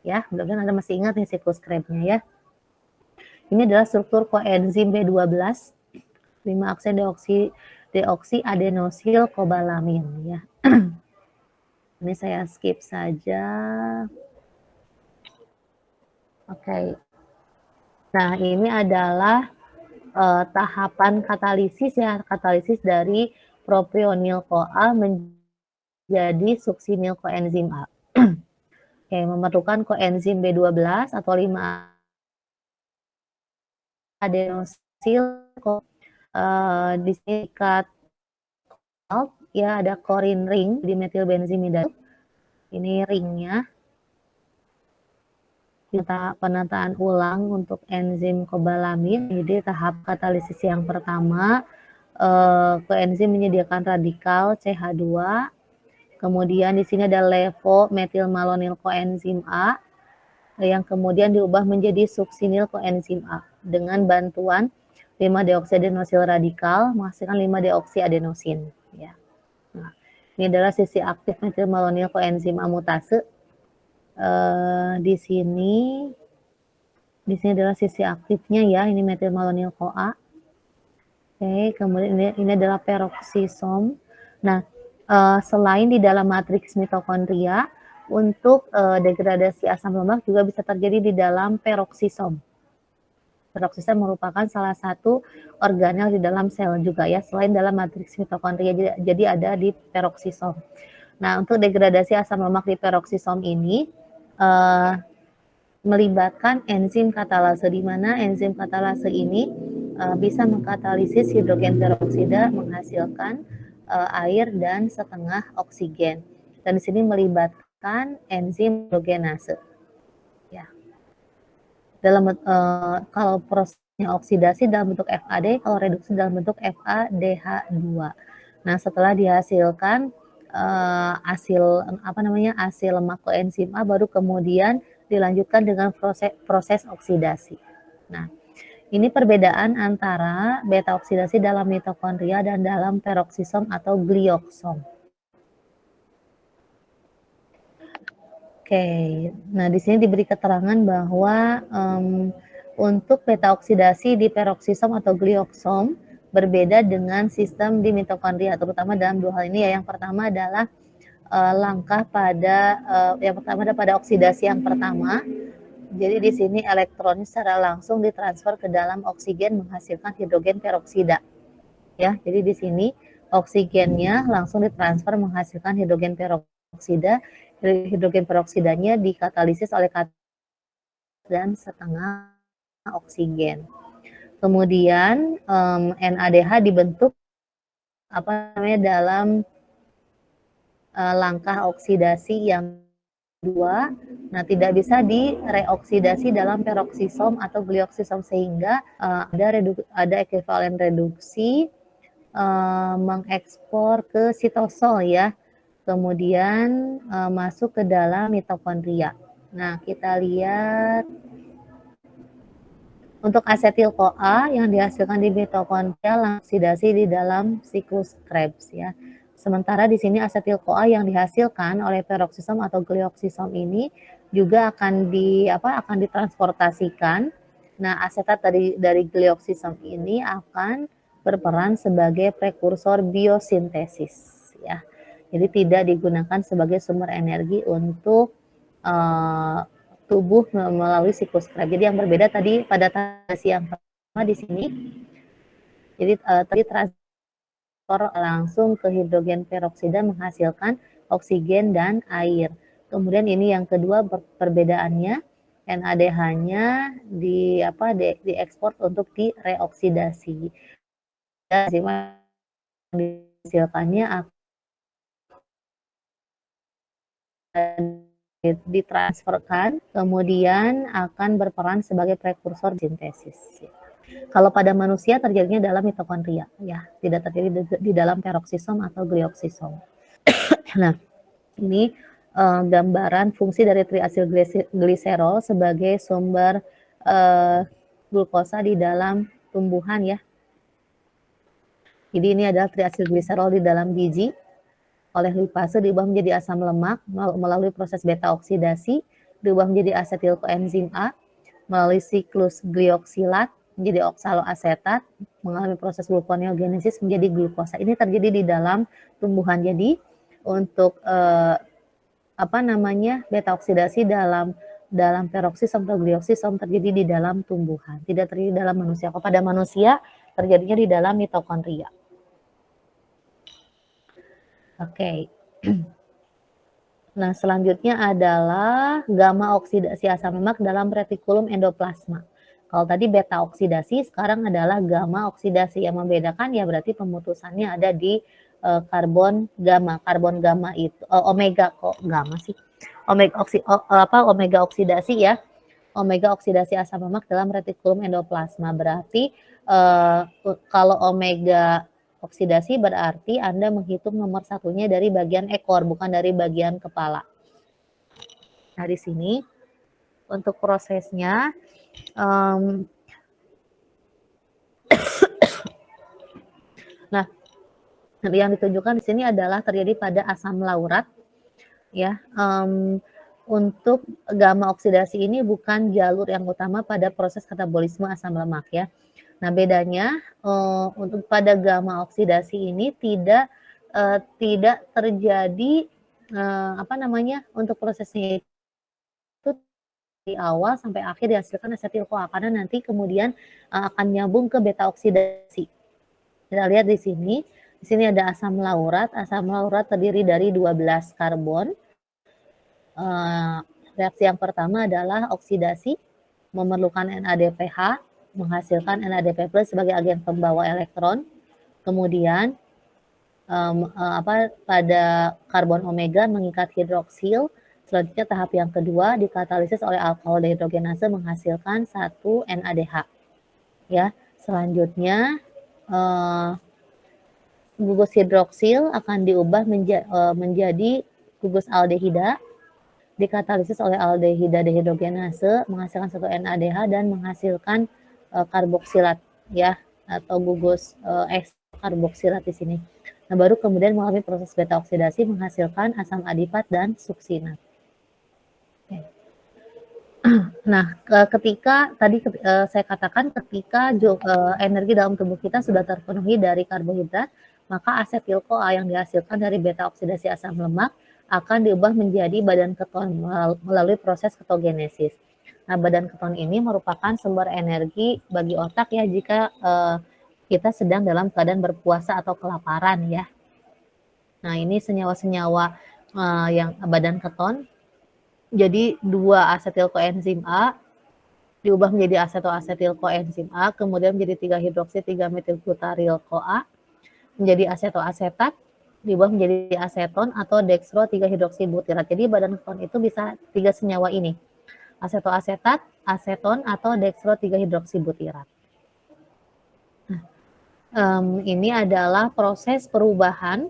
S1: Ya, mudah-mudahan Anda masih ingat nih siklus Krebsnya ya. Ini adalah struktur koenzim B12, 5 deoksiadenosil kobalamin ya. Ini saya skip saja. Oke. Nah, ini adalah tahapan katalisis ya, katalisis dari propionil CoA menjadi suksinil koenzim A. Oke, memerlukan koenzim B12 atau 5 adenosil di sini ya, ada korin ring di metilbenzimida. Ini ringnya. Penataan ulang untuk enzim kobalamin. Jadi tahap katalisis yang pertama, koenzim menyediakan radikal CH2. Kemudian di sini ada levometilmalonyl koenzim A yang kemudian diubah menjadi suksinil koenzim A dengan bantuan 5-deoksiadenosil radikal menghasilkan 5-deoksiadenosin ya. Nah, ini adalah sisi aktif metilmalonyl koenzim A mutase. Di sini adalah sisi aktifnya ya, ini metilmalonyl CoA. Oke, kemudian ini adalah peroksisom. Nah, selain di dalam matriks mitokondria, untuk degradasi asam lemak juga bisa terjadi di dalam peroksisom. Peroksisom merupakan salah satu organel di dalam sel juga ya, selain dalam matriks mitokondria, jadi ada di peroksisom. Nah, untuk degradasi asam lemak di peroksisom ini melibatkan enzim katalase, di mana enzim katalase ini bisa mengkatalisis hidrogen peroksida menghasilkan air dan setengah oksigen. Dan di sini melibatkan enzim hidrogenase. Ya. Kalau prosesnya oksidasi dalam bentuk FAD, kalau reduksi dalam bentuk FADH2. Nah, setelah dihasilkan hasil lemak koenzim A, baru kemudian dilanjutkan dengan proses oksidasi. Nah, ini perbedaan antara beta oksidasi dalam mitokondria dan dalam peroksisom atau glioksom. Oke, nah di sini diberi keterangan bahwa untuk beta oksidasi di peroksisom atau glioksom berbeda dengan sistem di mitokondria, terutama dalam dua hal ini ya. Yang pertama adalah pada oksidasi yang pertama. Jadi di sini elektron secara langsung ditransfer ke dalam oksigen menghasilkan hidrogen peroksida. Ya, jadi di sini oksigennya langsung ditransfer menghasilkan hidrogen peroksida. Hidrogen peroksidanya dikatalisis oleh dan setengah oksigen. Kemudian NADH dibentuk dalam langkah oksidasi yang kedua. Nah, tidak bisa direoksidasi dalam peroksisom atau glioksisom, sehingga ada ekivalen reduksi mengekspor ke sitosol ya. Kemudian masuk ke dalam mitokondria. Nah, kita lihat untuk asetil-CoA yang dihasilkan di mitokondria oksidasi di dalam siklus Krebs ya. Sementara di sini asetil-CoA yang dihasilkan oleh peroksisom atau glioksisom ini juga akan ditransportasikan. Nah, asetat dari glioksisom ini akan berperan sebagai prekursor biosintesis ya. Jadi tidak digunakan sebagai sumber energi untuk tubuh melalui siklus Krebs. Jadi yang berbeda tadi pada transisi yang pertama di sini, jadi tadi transfer langsung ke hidrogen peroksida menghasilkan oksigen dan air. Kemudian ini yang kedua perbedaannya, NADH-nya diekspor untuk direoksidasi. Dan dihasilkannya akan ditransferkan, kemudian akan berperan sebagai prekursor sintesis. Kalau pada manusia terjadinya dalam mitokondria, ya, tidak terjadi di dalam peroksisom atau glioksisom. Nah, ini gambaran fungsi dari triasil gliserol sebagai sumber glukosa di dalam tumbuhan ya. Jadi ini adalah triasil gliserol di dalam biji. Oleh lipase diubah menjadi asam lemak melalui proses beta oksidasi, diubah menjadi asetil koenzim A, melalui siklus glioksilat menjadi oksaloasetat, mengalami proses gluconeogenesis menjadi glukosa. Ini terjadi di dalam tumbuhan. Jadi untuk beta oksidasi dalam peroksisom atau glioksisom terjadi di dalam tumbuhan, tidak terjadi dalam manusia. Kalau pada manusia terjadinya di dalam mitokondria. Oke. Nah, selanjutnya adalah gamma oksidasi asam lemak dalam retikulum endoplasma. Kalau tadi beta oksidasi, sekarang adalah gamma oksidasi. Yang membedakan ya berarti pemutusannya ada di karbon gamma. Karbon gamma itu omega kok gamma sih. Omega oksidasi ya. Omega oksidasi asam lemak dalam retikulum endoplasma. Berarti kalau omega oksidasi berarti Anda menghitung nomor satunya dari bagian ekor, bukan dari bagian kepala. Nah, di sini untuk prosesnya nah, yang ditunjukkan di sini adalah terjadi pada asam laurat ya. Untuk gamma oksidasi ini bukan jalur yang utama pada proses katabolisme asam lemak ya. Nah, bedanya untuk pada gamma oksidasi ini tidak terjadi untuk prosesnya itu di awal sampai akhir dihasilkan asetil-CoA, karena nanti kemudian akan nyambung ke beta oksidasi. Kita lihat di sini. Di sini ada asam laurat. Asam laurat terdiri dari 12 karbon. Reaksi yang pertama adalah oksidasi, memerlukan NADPH, menghasilkan NADP+ sebagai agen pembawa elektron. Kemudian pada karbon omega mengikat hidroksil. Selanjutnya tahap yang kedua dikatalisis oleh alkohol dehidrogenase menghasilkan 1 NADH. Ya, selanjutnya gugus hidroksil akan diubah menjadi gugus aldehida, dikatalisis oleh aldehida dehidrogenase menghasilkan 1 NADH dan menghasilkan karboksilat ya, atau gugus karboksilat di sini. Nah, baru kemudian melalui proses beta oksidasi menghasilkan asam adipat dan suksinat. Okay. Nah, ketika tadi saya katakan ketika energi dalam tubuh kita sudah terpenuhi dari karbohidrat, maka asetil-CoA yang dihasilkan dari beta oksidasi asam lemak akan diubah menjadi badan keton melalui proses ketogenesis. Nah, badan keton ini merupakan sumber energi bagi otak ya jika kita sedang dalam keadaan berpuasa atau kelaparan ya. Nah, ini senyawa-senyawa yang badan keton. Jadi 2 asetil koenzim A diubah menjadi asetoasetil koenzim A, kemudian menjadi 3 hidroksi 3 metil butaril CoA, menjadi asetoasetat, diubah menjadi aseton atau dextro 3 hidroksi butirat. Jadi badan keton itu bisa 3 senyawa ini. Asetoasetat, aseton atau dextro 3 hidroksi butirat. Ini adalah proses perubahan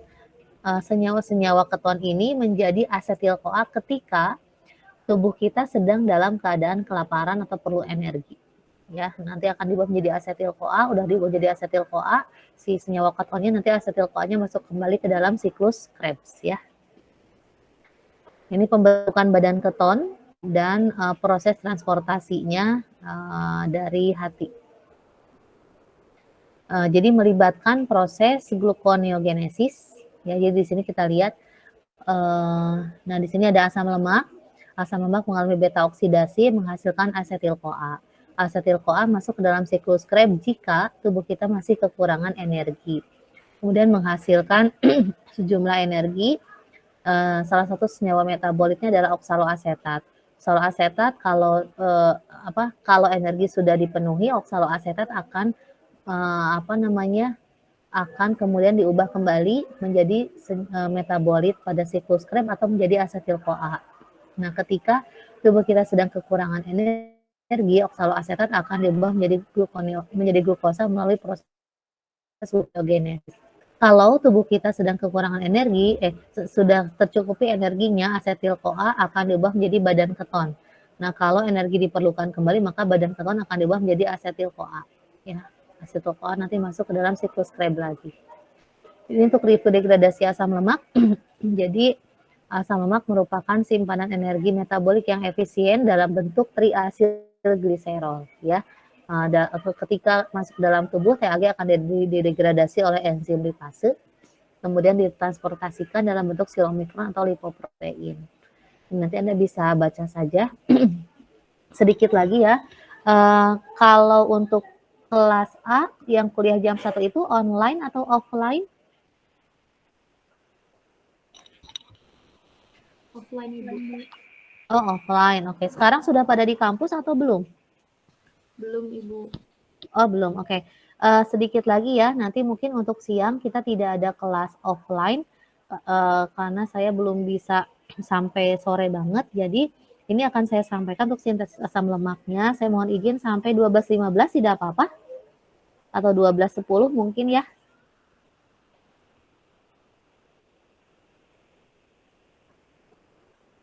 S1: senyawa-senyawa keton ini menjadi asetil-CoA ketika tubuh kita sedang dalam keadaan kelaparan atau perlu energi. Ya, nanti akan diubah menjadi asetil-CoA, udah diubah jadi asetil-CoA, si senyawa ketonnya nanti asetil-CoA-nya masuk kembali ke dalam siklus Krebs ya. Ini pembentukan badan keton dan proses transportasinya dari hati. Jadi melibatkan proses gluconeogenesis ya. Jadi di sini kita lihat nah di sini ada asam lemak. Asam lemak mengalami beta oksidasi menghasilkan asetil-CoA. Asetil-CoA masuk ke dalam siklus Krebs jika tubuh kita masih kekurangan energi. Kemudian menghasilkan sejumlah energi. Salah satu senyawa metabolitnya adalah oksaloasetat. Oksaloasetat kalau energi sudah dipenuhi, oksaloasetat akan akan kemudian diubah kembali menjadi metabolit pada siklus Krebs atau menjadi asetil-CoA. Nah, ketika tubuh kita sedang kekurangan energi, oksaloasetat akan diubah menjadi glukosa melalui proses glucogenesis. Kalau tubuh kita sedang kekurangan energi, sudah tercukupi energinya, asetil-CoA akan diubah menjadi badan keton. Nah, kalau energi diperlukan kembali, maka badan keton akan diubah menjadi asetil-CoA. Ya. Asetil-CoA nanti masuk ke dalam siklus Krebs lagi. Ini untuk degradasi asam lemak. Jadi asam lemak merupakan simpanan energi metabolik yang efisien dalam bentuk triasilgliserol ya. Ketika masuk dalam tubuh, TAG akan didegradasi oleh enzim lipase, kemudian ditransportasikan dalam bentuk silomikron atau lipoprotein. Nanti Anda bisa baca saja sedikit lagi ya. Kalau untuk kelas A yang kuliah jam 1 itu online atau offline?
S6: Offline, Ibu.
S1: Oh, offline. Oke. Sekarang sudah pada di kampus atau belum?
S6: Belum, Ibu.
S1: Oh, belum. Oke. Sedikit lagi ya. Nanti mungkin untuk siang kita tidak ada kelas offline karena saya belum bisa sampai sore banget. Jadi ini akan saya sampaikan untuk sintesis asam lemaknya. Saya mohon izin sampai 12.15 tidak apa-apa? Atau 12.10 mungkin ya.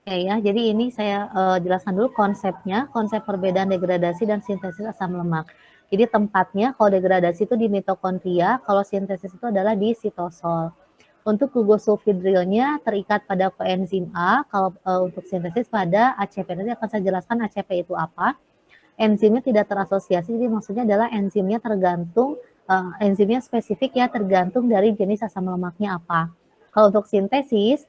S1: Oke ya, jadi ini saya jelaskan dulu konsepnya, konsep perbedaan degradasi dan sintesis asam lemak. Jadi tempatnya kalau degradasi itu di mitokondria, kalau sintesis itu adalah di sitosol. Untuk gugosulfidrilnya terikat pada koenzim A, kalau untuk sintesis pada ACP. Nanti akan saya jelaskan ACP itu apa. Enzimnya tidak terasosiasi, jadi maksudnya adalah enzimnya tergantung, enzimnya spesifik ya, tergantung dari jenis asam lemaknya apa. Kalau untuk sintesis,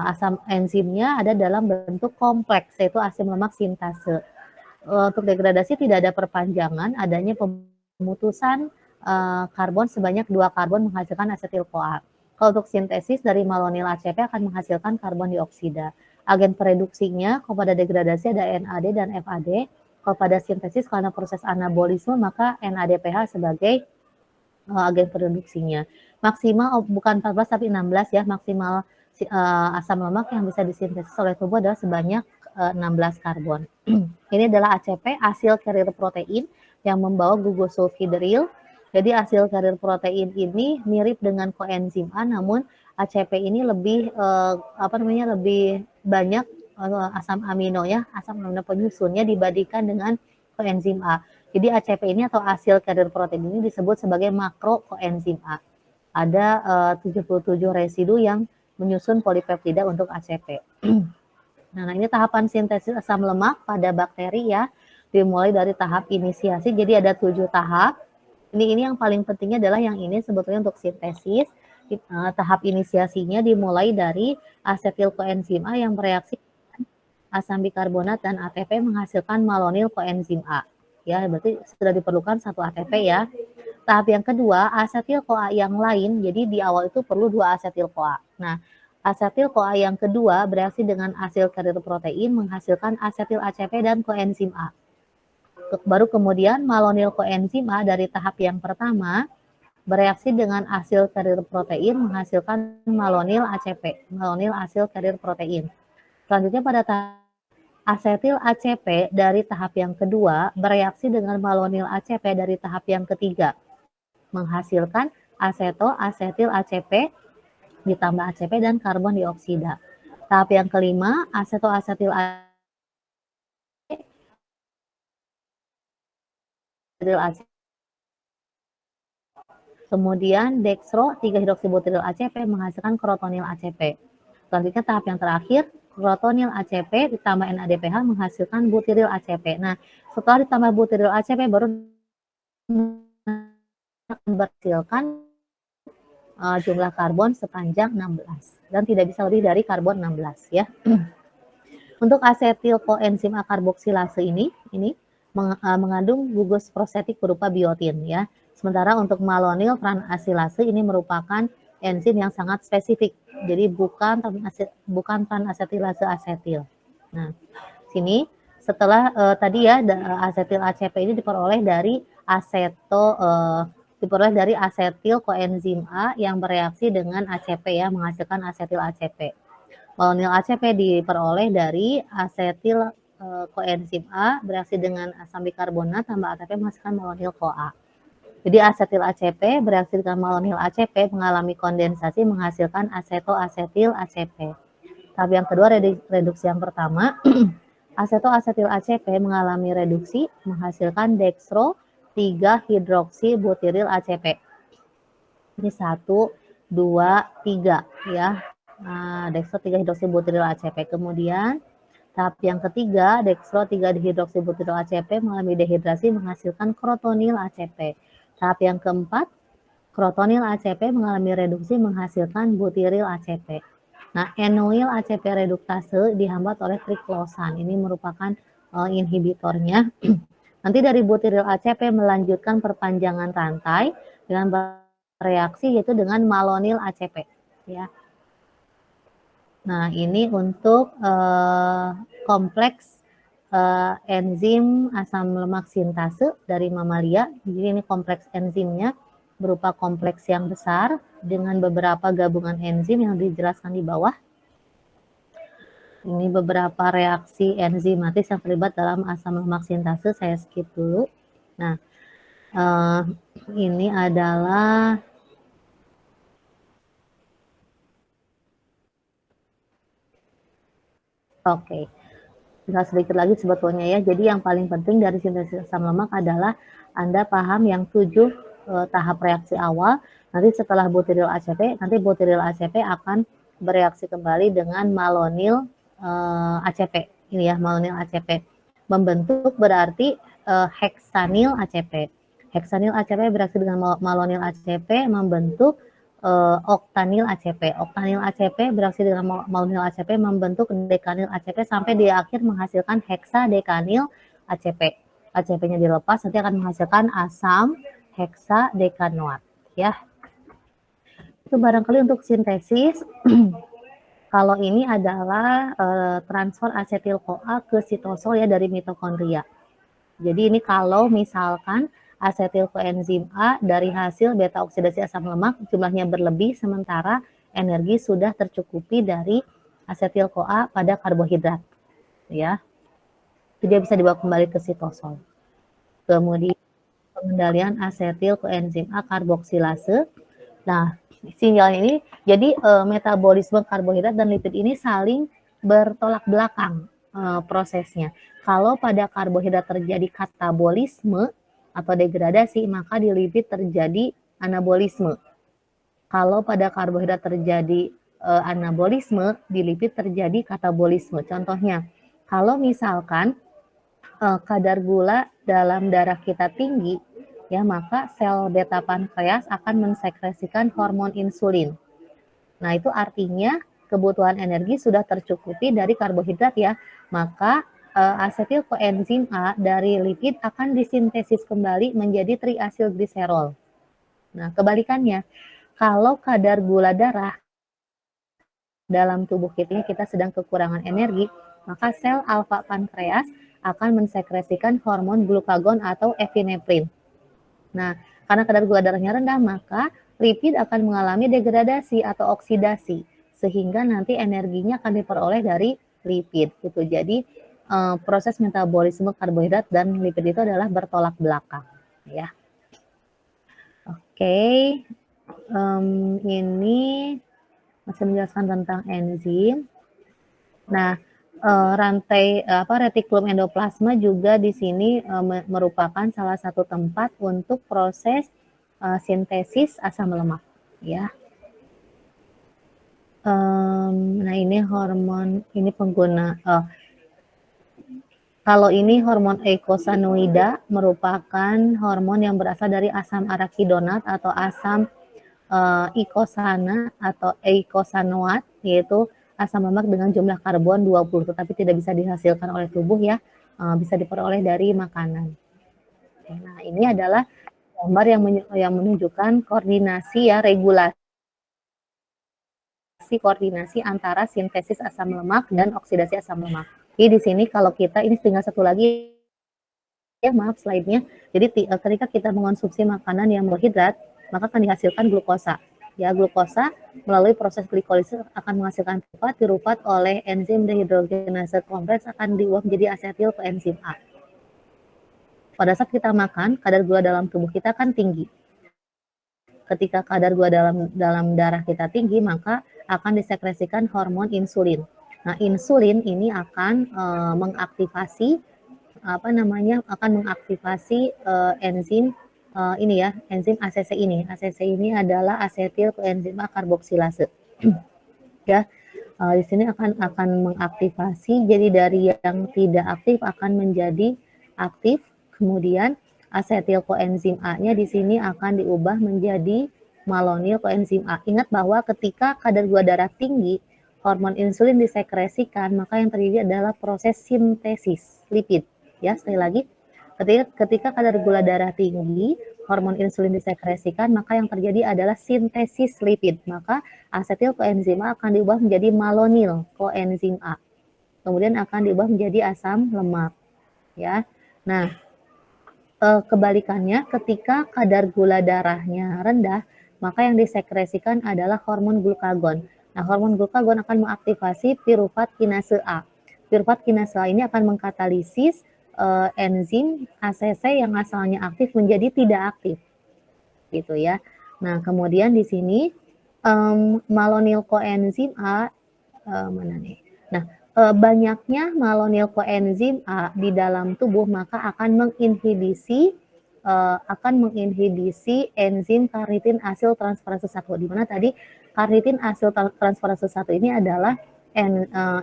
S1: asam enzimnya ada dalam bentuk kompleks, yaitu asam lemak sintase. Untuk degradasi tidak ada perpanjangan, adanya pemutusan karbon sebanyak 2 karbon menghasilkan asetil-CoA. Kalau untuk sintesis dari malonil ACP akan menghasilkan karbon dioksida. Agen pereduksinya, kalau pada degradasi ada NAD dan FAD. Kalau pada sintesis karena proses anabolisme maka NADPH sebagai agen pereduksinya. maksimal bukan 14 tapi 16 ya, maksimal asam lemak yang bisa disintesis oleh tubuh adalah sebanyak 16 karbon. Ini adalah ACP, acyl carrier protein yang membawa glucosulfidryl. Jadi acyl carrier protein ini mirip dengan koenzim A, namun ACP ini lebih lebih banyak asam amino ya, asam amino penyusunnya dibandingkan dengan koenzim A. Jadi ACP ini atau acyl carrier protein ini disebut sebagai makro koenzim A. Ada 77 residu yang menyusun polipeptida untuk ACP. Nah, ini tahapan sintesis asam lemak pada bakteri ya, dimulai dari tahap inisiasi. Jadi ada 7 tahap. Ini yang paling pentingnya adalah yang ini sebetulnya untuk sintesis. Tahap inisiasinya dimulai dari asetil koenzim A yang bereaksi dengan asam bikarbonat dan ATP menghasilkan malonil koenzim A. Ya, berarti sudah diperlukan 1 ATP ya. Tahap yang kedua, asetil-CoA yang lain. Jadi di awal itu perlu 2 asetil-CoA. Nah, asetil-CoA yang kedua bereaksi dengan acyl carrier protein menghasilkan asetil ACP dan koenzim A. Baru kemudian malonil koenzim A dari tahap yang pertama bereaksi dengan acyl carrier protein menghasilkan malonil ACP, malonil acyl carrier protein. Selanjutnya pada tahap asetil ACP dari tahap yang kedua bereaksi dengan malonil ACP dari tahap yang ketiga, menghasilkan asetil ACP ditambah ACP dan karbon dioksida. Tahap yang kelima, asetil ACP. Kemudian dextro 3-hidroksibutiril ACP menghasilkan krotonil ACP. Selanjutnya tahap yang terakhir, krotonil ACP ditambah NADPH menghasilkan butiril ACP. Nah, setelah ditambah butiril ACP baru menghasilkan jumlah karbon sepanjang 16 dan tidak bisa lebih dari karbon 16 ya. Untuk asetil koenzim A karboksilase ini mengandung gugus prostetik berupa biotin ya. Sementara untuk malonil tranasilase ini merupakan enzim yang sangat spesifik. Jadi bukan tranasetilase asetil. Nah, sini setelah tadi ya asetil ACP ini diperoleh dari asetil koenzim A yang bereaksi dengan ACP ya, menghasilkan asetil ACP. Malonil ACP diperoleh dari asetil koenzim A bereaksi dengan asam bikarbonat tambah ATP menghasilkan malonil CoA. Jadi asetil ACP bereaksi dengan malonil ACP mengalami kondensasi menghasilkan asetoasetil ACP. Tahap yang kedua reduksi yang pertama, asetoasetil ACP mengalami reduksi menghasilkan dextro 3-hidroksibutiril ACP. Ini 1, 2, 3 ya. Nah, dextro 3-hidroksibutiril ACP. Kemudian tahap yang ketiga, dextro 3-hidroksibutiril ACP mengalami dehidrasi menghasilkan krotonil ACP. Tahap yang keempat, krotonil ACP mengalami reduksi menghasilkan butiril ACP. Nah, enoil ACP reduktase dihambat oleh triklosan. Ini merupakan inhibitornya. Nanti dari butiril ACP melanjutkan perpanjangan rantai dengan bereaksi yaitu dengan malonil ACP ya. Nah, ini untuk kompleks enzim asam lemak sintase dari mamalia. Jadi ini kompleks enzimnya berupa kompleks yang besar dengan beberapa gabungan enzim yang dijelaskan di bawah. Ini beberapa reaksi enzimatis yang terlibat dalam asam lemak sintase, saya skip dulu. Nah, ini adalah oke. Tinggal sedikit lagi sebetulnya ya. Jadi yang paling penting dari sintesis asam lemak adalah Anda paham yang 7 tahap reaksi awal. Nanti setelah butiril ACP, nanti butiril ACP akan bereaksi kembali dengan malonil ACP. Ini ya, malonil ACP. Membentuk berarti heksanil ACP. Heksanil ACP bereaksi dengan malonil ACP membentuk oktanil ACP. Oktanil ACP bereaksi dengan malonil ACP membentuk dekanil ACP sampai di akhir menghasilkan heksadekanil ACP. ACP-nya dilepas nanti akan menghasilkan asam heksadekanoat ya. Itu barangkali untuk sintesis. Kalau ini adalah transfer asetil CoA ke sitosol ya dari mitokondria. Jadi ini kalau misalkan asetil koenzim A dari hasil beta oksidasi asam lemak jumlahnya berlebih sementara energi sudah tercukupi dari asetil CoA pada karbohidrat, ya. Dia bisa dibawa kembali ke sitosol. Kemudian pengendalian asetil koenzim A karboksilase. Nah, sinyal ini jadi metabolisme karbohidrat dan lipid ini saling bertolak belakang prosesnya. Kalau pada karbohidrat terjadi katabolisme atau degradasi, maka di lipid terjadi anabolisme. Kalau pada karbohidrat terjadi anabolisme, di lipid terjadi katabolisme. Contohnya, kalau misalkan kadar gula dalam darah kita tinggi, ya maka sel beta pankreas akan mensekresikan hormon insulin. Nah, itu artinya kebutuhan energi sudah tercukupi dari karbohidrat ya. Maka asetil koenzim A dari lipid akan disintesis kembali menjadi triasilgliserol. Nah, kebalikannya, kalau kadar gula darah dalam tubuh kita sedang kekurangan energi, maka sel alfa pankreas akan mensekresikan hormon glukagon atau epinefrin. Nah, karena kadar gula darahnya rendah, maka lipid akan mengalami degradasi atau oksidasi, sehingga nanti energinya akan diperoleh dari lipid. Gitu. Jadi, proses metabolisme karbohidrat dan lipid itu adalah bertolak belakang. Ya. Oke, ini masih menjelaskan tentang enzim. Nah, rantai retikulum endoplasma juga di sini merupakan salah satu tempat untuk proses sintesis asam lemak, ya. Nah, ini hormon, ini pengguna. Kalau ini hormon eikosanoida merupakan hormon yang berasal dari asam arachidonat atau asam eikosana atau eikosanoat, yaitu asam lemak dengan jumlah karbon 20, tetapi tidak bisa dihasilkan oleh tubuh ya, bisa diperoleh dari makanan. Nah, ini adalah gambar yang menunjukkan koordinasi ya, regulasi koordinasi antara sintesis asam lemak dan oksidasi asam lemak. Jadi di sini kalau kita, ini tinggal satu lagi ya, maaf slide-nya. Jadi ketika kita mengonsumsi makanan yang berhidrat, maka akan dihasilkan glukosa. Ya, glukosa melalui proses glikolisis akan menghasilkan piruvat, piruvat oleh enzim dehidrogenase kompleks akan diubah menjadi asetil koenzim A. Pada saat kita makan, kadar gula dalam tubuh kita kan tinggi. Ketika kadar gula dalam darah kita tinggi, maka akan disekresikan hormon insulin. Nah, insulin ini akan mengaktifasi enzim ini ya, enzim ACC ini. ACC ini adalah asetil koenzim A karboksilase. Ya, di sini akan mengaktifasi, jadi dari yang tidak aktif akan menjadi aktif. Kemudian asetil koenzim A-nya di sini akan diubah menjadi malonyl koenzim A. Ingat bahwa ketika kadar gula darah tinggi, hormon insulin disekresikan, maka yang terjadi adalah proses sintesis lipid. Ya, sekali lagi, ketika kadar gula darah tinggi, hormon insulin disekresikan, maka yang terjadi adalah sintesis lipid. Maka asetil koenzim A akan diubah menjadi malonyl koenzim A. Kemudian akan diubah menjadi asam lemak. Ya. Nah, kebalikannya, ketika kadar gula darahnya rendah, maka yang disekresikan adalah hormon glukagon. Nah, hormon glukagon akan mengaktifasi piruvat kinase A. Piruvat kinase A ini akan mengkatalisis enzim ACC yang asalnya aktif menjadi tidak aktif. Gitu ya. Nah, kemudian di sini malonyl koenzim A mana nih? Nah, banyaknya malonyl koenzim A di dalam tubuh maka akan menginhibisi enzim karnitin asil transferase 1. Di mana tadi karnitin asil transferase 1 ini adalah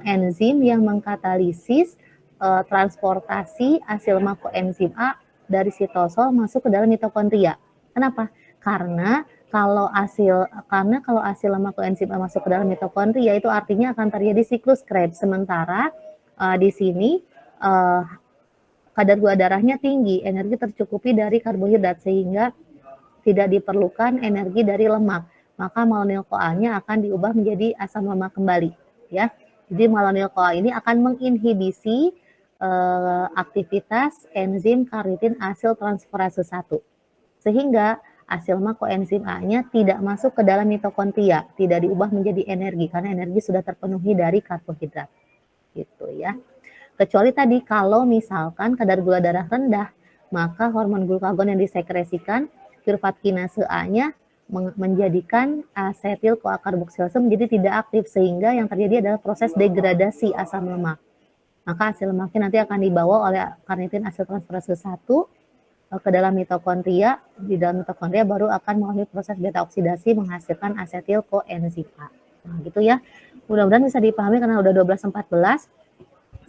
S1: enzim yang mengkatalisis transportasi asil lemak koenzim A dari sitosol masuk ke dalam mitokondria. Kenapa? Karena kalau asil lemak koenzim A masuk ke dalam mitokondria, itu artinya akan terjadi siklus Krebs. Sementara di sini kadar gula darahnya tinggi, energi tercukupi dari karbohidrat sehingga tidak diperlukan energi dari lemak. Maka malonyl CoA-nya akan diubah menjadi asam lemak kembali, ya. Jadi malonyl CoA ini akan menginhibisi aktivitas enzim karnitin asil transferase 1. Sehingga hasil lemak koenzim A-nya tidak masuk ke dalam mitokondria, tidak diubah menjadi energi karena energi sudah terpenuhi dari karbohidrat. Gitu ya. Kecuali tadi kalau misalkan kadar gula darah rendah, maka hormon glukagon yang disekresikan piruvate kinase A-nya menjadikan asetil CoA karboksilase menjadi tidak aktif, sehingga yang terjadi adalah proses degradasi asam lemak. Maka hasil lemaknya nanti akan dibawa oleh karnitin asetiltransferase 1 ke dalam mitokondria. Di dalam mitokondria baru akan melalui proses beta oksidasi menghasilkan asetil koenzim A. Nah, gitu ya. Mudah-mudahan bisa dipahami karena udah 12.14.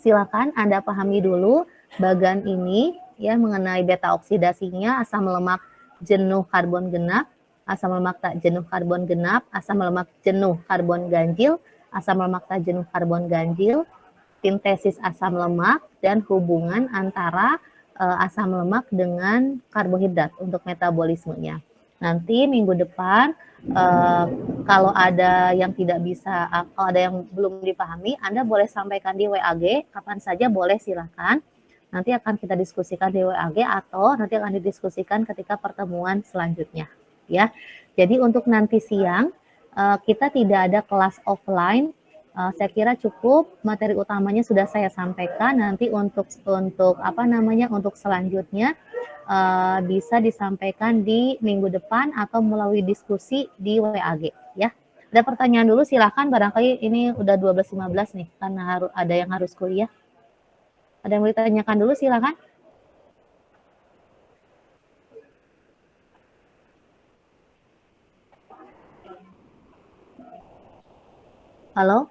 S1: Silakan Anda pahami dulu bagian ini ya mengenai beta oksidasinya, asam lemak jenuh karbon genap, asam lemak tak jenuh karbon genap, asam lemak jenuh karbon ganjil, asam lemak tak jenuh karbon ganjil, sintesis asam lemak, dan hubungan antara asam lemak dengan karbohidrat untuk metabolismenya. Nanti minggu depan kalau ada yang tidak bisa, kalau ada yang belum dipahami, Anda boleh sampaikan di WAG, kapan saja boleh, silakan. Nanti akan kita diskusikan di WAG atau nanti akan didiskusikan ketika pertemuan selanjutnya. Ya, jadi untuk nanti siang kita tidak ada kelas offline. Saya kira cukup, materi utamanya sudah saya sampaikan. Nanti untuk selanjutnya bisa disampaikan di minggu depan atau melalui diskusi di WAG ya. Ada pertanyaan dulu silakan, barangkali ini udah 12.15 nih karena ada yang harus kuliah. Ada yang mau ditanyakan dulu silakan. Halo?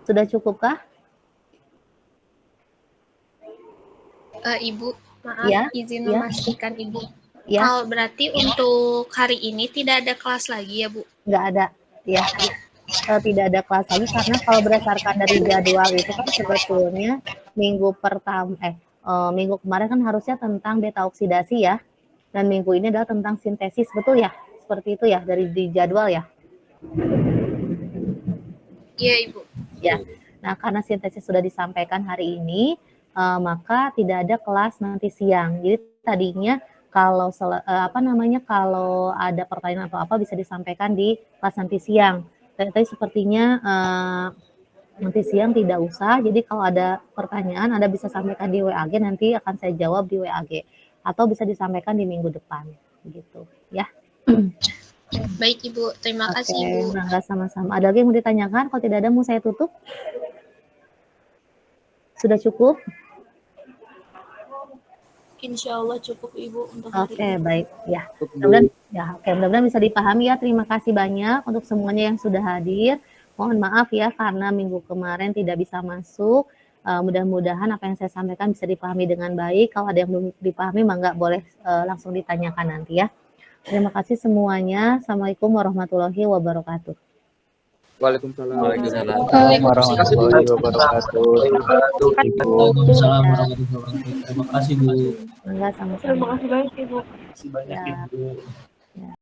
S1: Sudah cukupkah?
S7: Ibu, maaf
S1: Ya,
S7: izin
S1: ya.
S7: memastikan Ibu.
S1: Ya.
S7: Kalau berarti untuk hari ini tidak ada kelas lagi ya Bu?
S1: Nggak ada, ya. Tidak ada kelas lagi karena kalau berdasarkan dari jadwal itu kan sebetulnya minggu kemarin kan harusnya tentang beta oksidasi ya, dan minggu ini adalah tentang sintesis, betul ya? Seperti itu ya dari di jadwal ya?
S7: Iya Ibu.
S1: Ya, nah karena sintesis sudah disampaikan hari ini, maka tidak ada kelas nanti siang. Jadi tadinya kalau kalau ada pertanyaan atau apa bisa disampaikan di kelas nanti siang. Tapi sepertinya nanti siang tidak usah. Jadi kalau ada pertanyaan Anda bisa sampaikan di WAG, nanti akan saya jawab di WAG. Atau bisa disampaikan di minggu depan, gitu ya.
S7: Baik Ibu, terima kasih Ibu.
S1: Enggak, sama-sama. Ada lagi yang mau ditanyakan? Kalau tidak ada mau saya tutup. Sudah cukup?
S6: Insya Allah cukup Ibu untuk hari
S1: Oke,
S6: ini.
S1: baik. Ya, mudah-mudahan bisa dipahami ya. Terima kasih banyak untuk semuanya yang sudah hadir. Mohon maaf ya karena minggu kemarin tidak bisa masuk. Mudah-mudahan apa yang saya sampaikan bisa dipahami dengan baik. Kalau ada yang belum dipahami, maka boleh langsung ditanyakan nanti ya. Terima kasih semuanya. Assalamualaikum warahmatullahi wabarakatuh.
S2: Waalaikumsalam.
S8: Warahmatullahi wabarakatuh.
S3: Waalaikumsalam warahmatullahi wabarakatuh. Terima kasih Bu.
S1: Enggak, sama-sama.
S4: Terima kasih banyak Ibu.
S3: Terima kasih banyak
S1: Ya.
S3: Ibu.